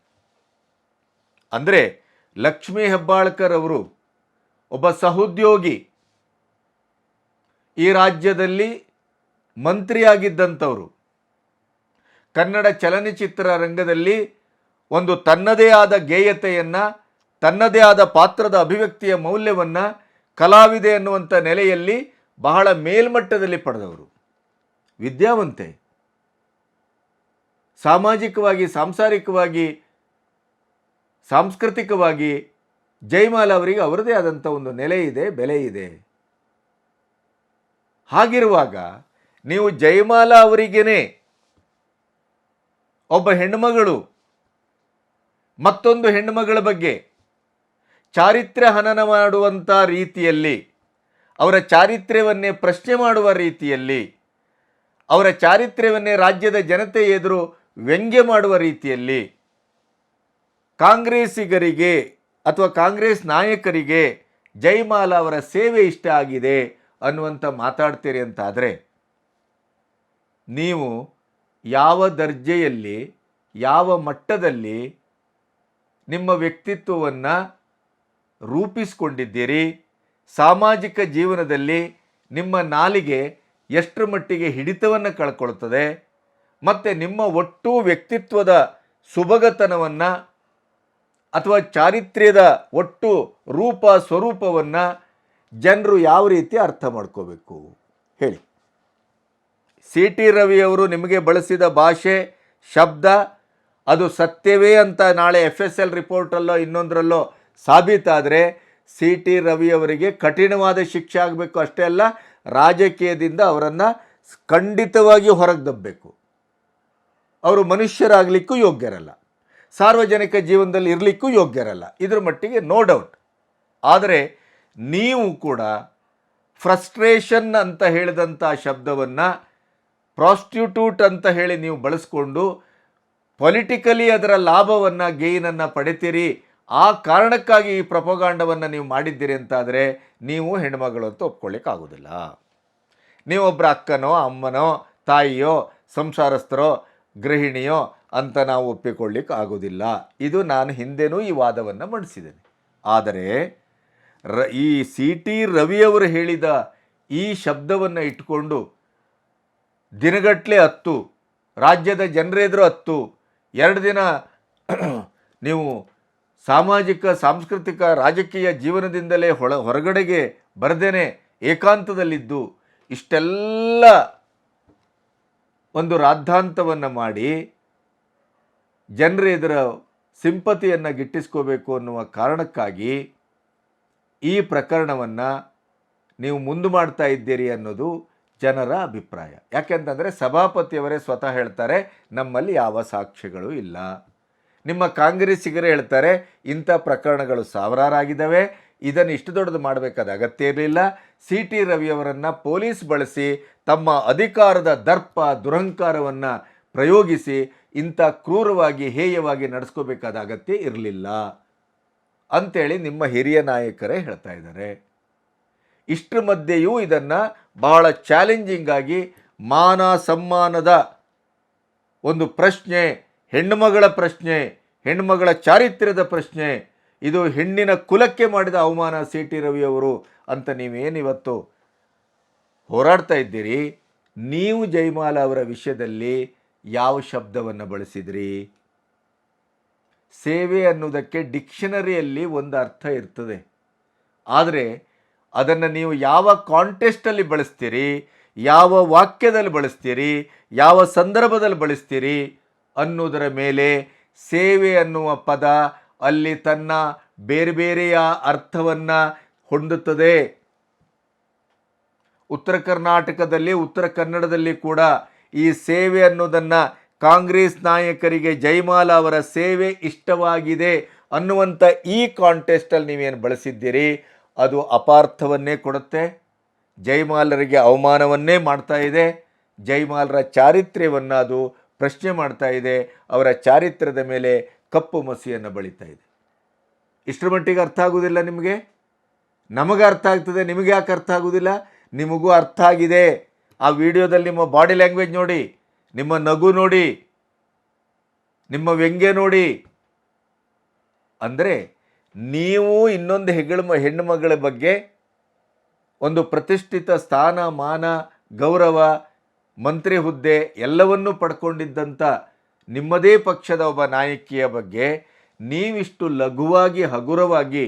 ಅಂದರೆ ಲಕ್ಷ್ಮೀ ಹೆಬ್ಬಾಳ್ಕರ್ ಅವರು ಒಬ್ಬ ಸಹೋದ್ಯೋಗಿ, ಈ ರಾಜ್ಯದಲ್ಲಿ ಮಂತ್ರಿಯಾಗಿದ್ದಂಥವರು, ಕನ್ನಡ ಚಲನಚಿತ್ರ ರಂಗದಲ್ಲಿ ಒಂದು ತನ್ನದೇ ಆದ ಗೇಯತೆಯನ್ನು, ತನ್ನದೇ ಆದ ಪಾತ್ರದ ಅಭಿವ್ಯಕ್ತಿಯ ಮೌಲ್ಯವನ್ನು ಕಲಾವಿದೆ ಅನ್ನುವಂಥ ನೆಲೆಯಲ್ಲಿ ಬಹಳ ಮೇಲ್ಮಟ್ಟದಲ್ಲಿ ಪಡೆದವರು, ವಿದ್ಯಾವಂತೆ, ಸಾಮಾಜಿಕವಾಗಿ, ಸಾಂಸಾರಿಕವಾಗಿ, ಸಾಂಸ್ಕೃತಿಕವಾಗಿ ಜಯಮಾಲಾ ಅವರಿಗೆ ಅವರದೇ ಆದಂಥ ಒಂದು ನೆಲೆ ಇದೆ, ಬೆಲೆ ಇದೆ. ಹಾಗಿರುವಾಗ ನೀವು ಜಯಮಾಲಾ ಅವರಿಗೇನೆ ಒಬ್ಬ ಹೆಣ್ಣುಮಗಳು ಮತ್ತೊಂದು ಹೆಣ್ಣುಮಗಳ ಬಗ್ಗೆ ಚಾರಿತ್ರ್ಯ ಹನನ ಮಾಡುವಂಥ ರೀತಿಯಲ್ಲಿ, ಅವರ ಚಾರಿತ್ರ್ಯವನ್ನೇ ಪ್ರಶ್ನೆ ಮಾಡುವ ರೀತಿಯಲ್ಲಿ, ಅವರ ಚಾರಿತ್ರ್ಯವನ್ನೇ ರಾಜ್ಯದ ಜನತೆ ಎದುರು ವ್ಯಂಗ್ಯ ಮಾಡುವ ರೀತಿಯಲ್ಲಿ ಕಾಂಗ್ರೆಸ್ಸಿಗರಿಗೆ ಅಥವಾ ಕಾಂಗ್ರೆಸ್ ನಾಯಕರಿಗೆ ಜಯಮಾಲಾ ಅವರ ಸೇವೆ ಇಷ್ಟ ಆಗಿದೆ ಅನ್ನುವಂಥ ಮಾತಾಡ್ತೀರಿ ಅಂತಾದರೆ, ನೀವು ಯಾವ ದರ್ಜೆಯಲ್ಲಿ, ಯಾವ ಮಟ್ಟದಲ್ಲಿ ನಿಮ್ಮ ವ್ಯಕ್ತಿತ್ವವನ್ನು ರೂಪಿಸಿಕೊಂಡಿದ್ದೀರಿ, ಸಾಮಾಜಿಕ ಜೀವನದಲ್ಲಿ ನಿಮ್ಮ ನಾಲಿಗೆ ಎಷ್ಟರ ಮಟ್ಟಿಗೆ ಹಿಡಿತವನ್ನು ಕಳ್ಕೊಳ್ತದೆ, ಮತ್ತು ನಿಮ್ಮ ಒಟ್ಟು ವ್ಯಕ್ತಿತ್ವದ ಸುಭಗತನವನ್ನು ಅಥವಾ ಚಾರಿತ್ರ್ಯದ ಒಟ್ಟು ರೂಪ ಸ್ವರೂಪವನ್ನು ಜನರು ಯಾವ ರೀತಿ ಅರ್ಥ ಮಾಡ್ಕೋಬೇಕು ಹೇಳಿ. ಸಿ ಟಿ ರವಿಯವರು ನಿಮಗೆ ಬಳಸಿದ ಭಾಷೆ, ಶಬ್ದ ಅದು ಸತ್ಯವೇ ಅಂತ ನಾಳೆ FSL ರಿಪೋರ್ಟಲ್ಲೋ ಇನ್ನೊಂದರಲ್ಲೋ ಸಾಬೀತಾದರೆ ಸಿ ಟಿ ರವಿಯವರಿಗೆ ಕಠಿಣವಾದ ಶಿಕ್ಷೆ ಆಗಬೇಕು. ಅಷ್ಟೇ ಅಲ್ಲ, ರಾಜಕೀಯದಿಂದ ಅವರನ್ನು ಖಂಡಿತವಾಗಿ ಹೊರಗೆ ದಬ್ಬಬೇಕು. ಅವರು ಮನುಷ್ಯರಾಗಲಿಕ್ಕೂ ಯೋಗ್ಯರಲ್ಲ, ಸಾರ್ವಜನಿಕ ಜೀವನದಲ್ಲಿ ಇರಲಿಕ್ಕೂ ಯೋಗ್ಯರಲ್ಲ, ಇದ್ರ ಮಟ್ಟಿಗೆ ನೋ ಡೌಟ್. ಆದರೆ ನೀವು ಕೂಡ ಫ್ರಸ್ಟ್ರೇಷನ್ ಅಂತ ಹೇಳಿದಂಥ ಶಬ್ದವನ್ನು ಪ್ರಾಸ್ಟಿಟ್ಯೂಟ್ ಅಂತ ಹೇಳಿ ನೀವು ಬಳಸ್ಕೊಂಡು ಪೊಲಿಟಿಕಲಿ ಅದರ ಲಾಭವನ್ನು ಗೇಯ್ನನ್ನು ಪಡಿತೀರಿ. ಆ ಕಾರಣಕ್ಕಾಗಿ ಈ ಪ್ರಪೋಗಾಂಡವನ್ನು ನೀವು ಮಾಡಿದ್ದೀರಿ ಅಂತಾದರೆ ನೀವು ಹೆಣ್ಮಗಳು ಅಂತ ಒಪ್ಕೊಳ್ಳಿಕ್ಕಾಗೋದಿಲ್ಲ. ನೀವೊಬ್ಬರ ಅಕ್ಕನೋ ಅಮ್ಮನೋ ತಾಯಿಯೋ ಸಂಸಾರಸ್ಥರೋ ಗೃಹಿಣಿಯೋ ಅಂತ ನಾವು ಒಪ್ಪಿಕೊಳ್ಳಿಕ್ಕೆ ಆಗೋದಿಲ್ಲ. ಇದು ನಾನು ಹಿಂದೆನೂ ಈ ವಾದವನ್ನು ಮಂಡಿಸಿದ್ದೇನೆ. ಆದರೆ ಈ ಸಿ ಟಿ ರವಿಯವರು ಹೇಳಿದ ಈ ಶಬ್ದವನ್ನು ಇಟ್ಕೊಂಡು ದಿನಗಟ್ಟಲೆ ಹತ್ತು, ರಾಜ್ಯದ ಜನರೆದುರು ಹತ್ತು, 2 ದಿನ ನೀವು ಸಾಮಾಜಿಕ ಸಾಂಸ್ಕೃತಿಕ ರಾಜಕೀಯ ಜೀವನದಿಂದಲೇ ಹೊರಗಡೆಗೆ ಬರದೇನೆ ಏಕಾಂತದಲ್ಲಿದ್ದು ಇಷ್ಟೆಲ್ಲ ಒಂದು ರಾದ್ಧಾಂತವನ್ನು ಮಾಡಿ ಜನರ ಎದುರ ಸಿಂಪತಿಯನ್ನು ಗಿಟ್ಟಿಸ್ಕೋಬೇಕು ಅನ್ನುವ ಕಾರಣಕ್ಕಾಗಿ ಈ ಪ್ರಕರಣವನ್ನು ನೀವು ಮುಂದೆ ಮಾಡ್ತಾ ಇದ್ದೀರಿ ಅನ್ನೋದು ಜನರ ಅಭಿಪ್ರಾಯ. ಯಾಕೆಂತಂದರೆ ಸಭಾಪತಿಯವರೇ ಸ್ವತಃ ಹೇಳ್ತಾರೆ ನಮ್ಮಲ್ಲಿ ಯಾವ ಸಾಕ್ಷ್ಯಗಳು ಇಲ್ಲ. ನಿಮ್ಮ ಕಾಂಗ್ರೆಸ್ಸಿಗರೇ ಹೇಳ್ತಾರೆ ಇಂಥ ಪ್ರಕರಣಗಳು ಸಾವಿರಾರಾಗಿದ್ದಾವೆ, ಇದನ್ನು ಇಷ್ಟು ದೊಡ್ಡದು ಮಾಡಬೇಕಾದ ಅಗತ್ಯ ಇರಲಿಲ್ಲ. ಸಿ ಟಿ ರವಿಯವರನ್ನು ಪೊಲೀಸ್ ಬಳಸಿ ತಮ್ಮ ಅಧಿಕಾರದ ದರ್ಪ ದುರಹಂಕಾರವನ್ನು ಪ್ರಯೋಗಿಸಿ ಇಂಥ ಕ್ರೂರವಾಗಿ ಹೇಯವಾಗಿ ನಡೆಸ್ಕೋಬೇಕಾದ ಅಗತ್ಯ ಇರಲಿಲ್ಲ ಅಂಥೇಳಿ ನಿಮ್ಮ ಹಿರಿಯ ನಾಯಕರೇ ಹೇಳ್ತಾ ಇದ್ದಾರೆ. ಇಷ್ಟರ ಮಧ್ಯೆಯೂ ಇದನ್ನು ಬಹಳ ಚಾಲೆಂಜಿಂಗ್ ಆಗಿ ಮಾನ ಸಮ್ಮಾನದ ಒಂದು ಪ್ರಶ್ನೆ, ಹೆಣ್ಣುಮಗಳ ಪ್ರಶ್ನೆ, ಹೆಣ್ಣುಮಗಳ ಚಾರಿತ್ರ್ಯದ ಪ್ರಶ್ನೆ, ಇದು ಹೆಣ್ಣಿನ ಕುಲಕ್ಕೆ ಮಾಡಿದ ಅವಮಾನ ಸಿ ಟಿ ರವಿಯವರು ಅಂತ ನೀವೇನಿವತ್ತು ಹೋರಾಡ್ತಾ ಇದ್ದೀರಿ. ನೀವು ಜಯಮಾಲ ಅವರ ವಿಷಯದಲ್ಲಿ ಯಾವ ಶಬ್ದವನ್ನು ಬಳಸಿದ್ರಿ? ಸೇವೆ ಅನ್ನೋದಕ್ಕೆ ಡಿಕ್ಷನರಿಯಲ್ಲಿ ಒಂದು ಅರ್ಥ ಇರ್ತದೆ, ಆದರೆ ಅದನ್ನು ನೀವು ಯಾವ ಕಾಂಟೆಸ್ಟಲ್ಲಿ ಬಳಸ್ತೀರಿ, ಯಾವ ವಾಕ್ಯದಲ್ಲಿ ಬಳಸ್ತೀರಿ, ಯಾವ ಸಂದರ್ಭದಲ್ಲಿ ಬಳಸ್ತೀರಿ ಅನ್ನೋದರ ಮೇಲೆ ಸೇವೆ ಅನ್ನುವ ಪದ ಅಲ್ಲಿ ತನ್ನ ಬೇರೆ ಬೇರೆಯ ಅರ್ಥವನ್ನು ಹೊಂದುತ್ತದೆ. ಉತ್ತರ ಕರ್ನಾಟಕದಲ್ಲಿ, ಉತ್ತರ ಕನ್ನಡದಲ್ಲಿ ಕೂಡ ಈ ಸೇವೆ ಅನ್ನೋದನ್ನು ಕಾಂಗ್ರೆಸ್ ನಾಯಕರಿಗೆ ಜಯಮಾಲ ಅವರ ಸೇವೆ ಇಷ್ಟವಾಗಿದೆ ಅನ್ನುವಂಥ ಈ ಕಾಂಟೆಸ್ಟಲ್ಲಿ ನೀವೇನು ಬಳಸಿದ್ದೀರಿ ಅದು ಅಪಾರ್ಥವನ್ನೇ ಕೊಡುತ್ತೆ, ಜಯಮಾಲರಿಗೆ ಅವಮಾನವನ್ನೇ ಮಾಡ್ತಾ ಇದೆ, ಜಯಮಾಲರ ಚಾರಿತ್ರ್ಯವನ್ನು ಅದು ಪ್ರಶ್ನೆ ಮಾಡ್ತಾ ಇದೆ, ಅವರ ಚಾರಿತ್ರ್ಯದ ಮೇಲೆ ಕಪ್ಪು ಮಸಿಯನ್ನು ಬಳಿತಾ ಇದೆ. ಇಷ್ಟರ ಮಟ್ಟಿಗೆ ಅರ್ಥ ಆಗೋದಿಲ್ಲ ನಿಮಗೆ? ನಮಗೆ ಅರ್ಥ ಆಗ್ತದೆ, ನಿಮಗೆ ಯಾಕೆ ಅರ್ಥ ಆಗೋದಿಲ್ಲ? ನಿಮಗೂ ಅರ್ಥ ಆಗಿದೆ. ಆ ವಿಡಿಯೋದಲ್ಲಿ ನಿಮ್ಮ ಬಾಡಿ ಲ್ಯಾಂಗ್ವೇಜ್ ನೋಡಿ, ನಿಮ್ಮ ನಗು ನೋಡಿ, ನಿಮ್ಮ ವ್ಯಂಗ್ಯ ನೋಡಿ. ಅಂದರೆ ನೀವು ಇನ್ನೊಂದು ಹೆಣ್ಣು ಮಗಳ ಬಗ್ಗೆ ಒಂದು ಪ್ರತಿಷ್ಠಿತ ಸ್ಥಾನ ಮಾನ ಗೌರವ ಮಂತ್ರಿ ಹುದ್ದೆ ಎಲ್ಲವನ್ನೂ ಪಡ್ಕೊಂಡಿದ್ದಂಥ ನಿಮ್ಮದೇ ಪಕ್ಷದ ಒಬ್ಬ ನಾಯಕಿಯ ಬಗ್ಗೆ ನೀವಿಷ್ಟು ಲಘುವಾಗಿ ಹಗುರವಾಗಿ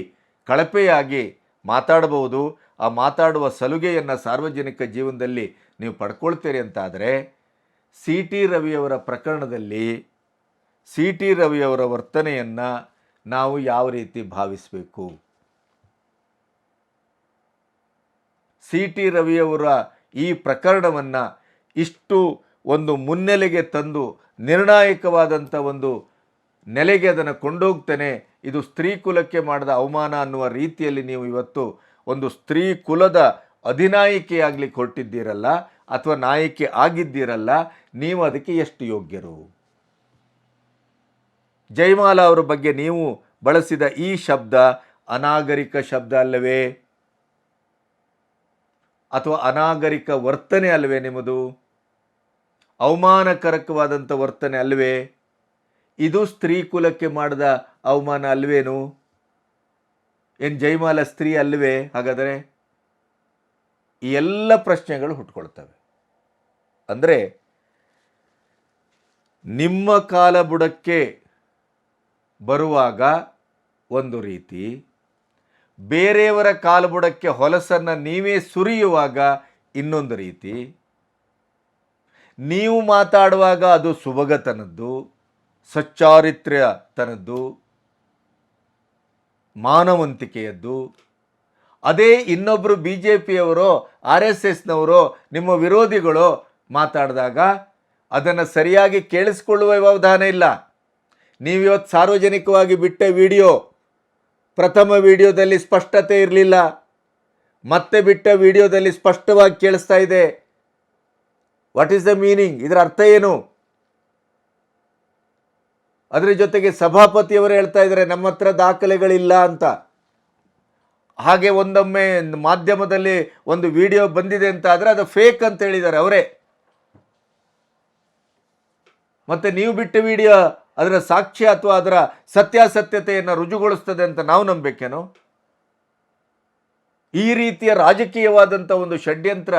ಕಳಪೆಯಾಗಿ ಮಾತಾಡಬಹುದು. ಆ ಮಾತಾಡುವ ಸಲುಗೆಯನ್ನು ಸಾರ್ವಜನಿಕ ಜೀವನದಲ್ಲಿ ನೀವು ಪಡ್ಕೊಳ್ತೀರಿ ಅಂತಾದರೆ ಸಿ ಟಿ ರವಿಯವರ ಪ್ರಕರಣದಲ್ಲಿ ಸಿ ಟಿ ರವಿಯವರ ವರ್ತನೆಯನ್ನು ನಾವು ಯಾವ ರೀತಿ ಭಾವಿಸಬೇಕು? ಸಿ ಟಿ ರವಿಯವರ ಈ ಪ್ರಕರಣವನ್ನು ಇಷ್ಟು ಒಂದು ಮುನ್ನೆಲೆಗೆ ತಂದು ನಿರ್ಣಾಯಕವಾದಂಥ ಒಂದು ನೆಲೆಗೆ ಅದನ್ನು ಕೊಂಡೋಗ್ತಾನೆ, ಇದು ಸ್ತ್ರೀ ಕುಲಕ್ಕೆ ಮಾಡಿದ ಅವಮಾನ ಅನ್ನುವ ರೀತಿಯಲ್ಲಿ ನೀವು ಇವತ್ತು ಒಂದು ಸ್ತ್ರೀ ಕುಲದ ಅಧಿನಾಯಕಿಯಾಗಲಿಕ್ಕೆ ಹೊರಟಿದ್ದೀರಲ್ಲ, ಅಥವಾ ನಾಯಕಿ ಆಗಿದ್ದೀರಲ್ಲ, ನೀವು ಅದಕ್ಕೆ ಎಷ್ಟು ಯೋಗ್ಯರು? ಜಯಮಾಲ ಅವರ ಬಗ್ಗೆ ನೀವು ಬಳಸಿದ ಈ ಶಬ್ದ ಅನಾಗರಿಕ ಶಬ್ದ ಅಲ್ಲವೇ? ಅಥವಾ ಅನಾಗರಿಕ ವರ್ತನೆ ಅಲ್ಲವೇ ನಿಮ್ಮದು? ಅವಮಾನಕರಕವಾದಂಥ ವರ್ತನೆ ಅಲ್ಲವೇ? ಇದು ಸ್ತ್ರೀ ಕುಲಕ್ಕೆ ಮಾಡಿದ ಅವಮಾನ ಅಲ್ವೇನು? ಏನು ಜಯಮಾಲ ಸ್ತ್ರೀ ಅಲ್ಲವೇ? ಹಾಗಾದರೆ ಈ ಎಲ್ಲ ಪ್ರಶ್ನೆಗಳು ಹುಟ್ಕೊಳ್ತವೆ. ಅಂದರೆ ನಿಮ್ಮ ಕಾಲ ಬುಡಕ್ಕೆ ಬರುವಾಗ ಒಂದು ರೀತಿ, ಬೇರೆಯವರ ಕಾಲುಬುಡಕ್ಕೆ ಹೊಲಸನ್ನು ನೀವೇ ಸುರಿಯುವಾಗ ಇನ್ನೊಂದು ರೀತಿ, ನೀವು ಮಾತಾಡುವಾಗ ಅದು ಸುಭಗತನದ್ದು, ಸಚ್ಚಾರಿತ್ರ್ಯತನದ್ದು, ಮಾನವಂತಿಕೆಯದ್ದು. ಅದೇ ಇನ್ನೊಬ್ಬರು BJPಯವರೋ RSSನವರೋ ನಿಮ್ಮ ವಿರೋಧಿಗಳು ಮಾತಾಡಿದಾಗ ಅದನ್ನು ಸರಿಯಾಗಿ ಕೇಳಿಸ್ಕೊಳ್ಳುವ ವ್ಯವಧಾನ ಇಲ್ಲ. ನೀವಿವತ್ತು ಸಾರ್ವಜನಿಕವಾಗಿ ಬಿಟ್ಟ ವಿಡಿಯೋ, ಪ್ರಥಮ ವಿಡಿಯೋದಲ್ಲಿ ಸ್ಪಷ್ಟತೆ ಇರಲಿಲ್ಲ, ಮತ್ತೆ ಬಿಟ್ಟ ವಿಡಿಯೋದಲ್ಲಿ ಸ್ಪಷ್ಟವಾಗಿ ಕೇಳಿಸ್ತಾ ಇದೆ. What is the meaning? ಇದರ ಅರ್ಥ ಏನು? ಅದರ ಜೊತೆಗೆ ಸಭಾಪತಿಯವರು ಹೇಳ್ತಾ ಇದ್ದಾರೆ ನಮ್ಮ ಹತ್ರ ದಾಖಲೆಗಳಿಲ್ಲ ಅಂತ. ಹಾಗೆ ಒಂದೊಮ್ಮೆ ಮಾಧ್ಯಮದಲ್ಲಿ ಒಂದು ವಿಡಿಯೋ ಬಂದಿದೆ ಅಂತ ಆದರೆ ಅದು ಫೇಕ್ ಅಂತ ಹೇಳಿದ್ದಾರೆ ಅವರೇ. ಮತ್ತೆ ನೀವು ಬಿಟ್ಟ ವಿಡಿಯೋ ಅದರ ಸಾಕ್ಷ್ಯ ಅಥವಾ ಅದರ ಸತ್ಯಾಸತ್ಯತೆಯನ್ನು ರುಜುಗೊಳಿಸ್ತದೆ ಅಂತ ನಾವು ನಂಬಬೇಕೇನೋ? ಈ ರೀತಿಯ ರಾಜಕೀಯವಾದಂಥ ಒಂದು ಷಡ್ಯಂತ್ರ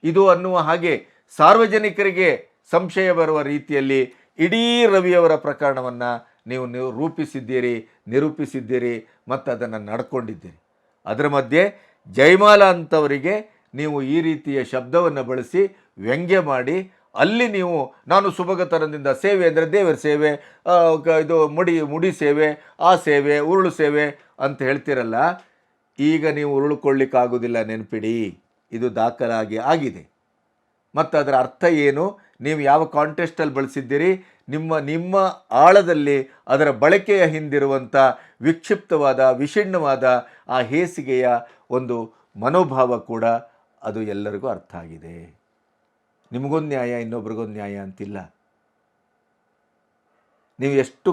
ಇದು ಅನ್ನುವ ಹಾಗೆ ಸಾರ್ವಜನಿಕರಿಗೆ ಸಂಶಯ ಬರುವ ರೀತಿಯಲ್ಲಿ ಇಡೀ ರವಿಯವರ ಪ್ರಕರಣವನ್ನು ನೀವು ನಿರೂಪಿಸಿದ್ದೀರಿ ಮತ್ತು ಅದನ್ನು ನಡ್ಕೊಂಡಿದ್ದೀರಿ. ಅದರ ಮಧ್ಯೆ ಜಯಮಾಲಾ ಅಂತವರಿಗೆ ನೀವು ಈ ರೀತಿಯ ಶಬ್ದವನ್ನು ಬಳಸಿ ವ್ಯಂಗ್ಯ ಮಾಡಿ ಅಲ್ಲಿ ನೀವು ನಾನು ಸುಭಗತನದಿಂದ ಸೇವೆ ಅಂದರೆ ದೇವರ ಸೇವೆ, ಇದು ಮುಡಿ ಸೇವೆ, ಆ ಸೇವೆ, ಉರುಳು ಸೇವೆ ಅಂತ ಹೇಳ್ತಿರಲ್ಲ. ಈಗ ನೀವು ಉರುಳುಕೊಳ್ಳಿಕ್ಕಾಗೋದಿಲ್ಲ, ನೆನಪಿಡಿ. ಇದು ದಾಖಲಾಗಿ ಆಗಿದೆ. ಮತ್ತು ಅದರ ಅರ್ಥ ಏನು, ನೀವು ಯಾವ ಕಾಂಟೆಸ್ಟಲ್ಲಿ ಬಳಸಿದ್ದೀರಿ, ನಿಮ್ಮ ಆಳದಲ್ಲಿ ಅದರ ಬಳಕೆಯ ಹಿಂದಿರುವಂಥ ವಿಕ್ಷಿಪ್ತವಾದ ವಿಷಣ್ಣವಾದ ಆ ಹೇಸಿಗೆಯ ಒಂದು ಮನೋಭಾವ ಕೂಡ ಅದು ಎಲ್ಲರಿಗೂ ಅರ್ಥ ಆಗಿದೆ. ನಿಮಗೊಂದು ನ್ಯಾಯ, ಇನ್ನೊಬ್ರಿಗೊಂದು ನ್ಯಾಯ ಅಂತಿಲ್ಲ. ನೀವು ಎಷ್ಟು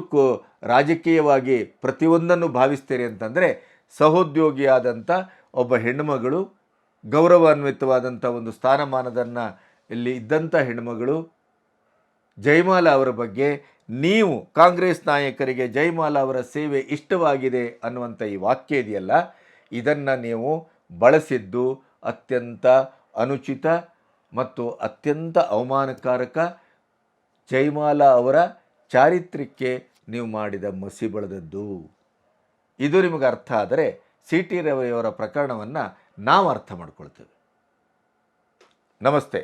ರಾಜಕೀಯವಾಗಿ ಪ್ರತಿಯೊಂದನ್ನು ಭಾವಿಸ್ತೀರಿ ಅಂತಂದರೆ, ಸಹೋದ್ಯೋಗಿಯಾದಂಥ ಒಬ್ಬ ಹೆಣ್ಣುಮಗಳು, ಗೌರವಾನ್ವಿತವಾದಂಥ ಒಂದು ಸ್ಥಾನಮಾನದನ್ನು ಇಲ್ಲಿ ಇದ್ದಂಥ ಹೆಣ್ಣುಮಗಳು ಜಯಮಾಲಾ ಅವರ ಬಗ್ಗೆ ನೀವು ಕಾಂಗ್ರೆಸ್ ನಾಯಕರಿಗೆ ಜಯಮಾಲಾ ಅವರ ಸೇವೆ ಇಷ್ಟವಾಗಿದೆ ಅನ್ನುವಂಥ ಈ ವಾಕ್ಯ ಇದೆಯಲ್ಲ, ಇದನ್ನು ನೀವು ಬಳಸಿದ್ದು ಅತ್ಯಂತ ಅನುಚಿತ ಮತ್ತು ಅತ್ಯಂತ ಅವಮಾನಕಾರಕ. ಜಯಮಾಲಾ ಅವರ ಚಾರಿತ್ರ್ಯಕ್ಕೆ ನೀವು ಮಾಡಿದ ಮಸಿ ಬೆಳೆದದ್ದು. ಇದು ನಿಮಗೆ ಅರ್ಥ ಆದರೆ CT ರವಿಯವರ ಪ್ರಕರಣವನ್ನು ನಾವು ಅರ್ಥ ಮಾಡ್ಕೊಳ್ತೇವೆ. ನಮಸ್ತೆ.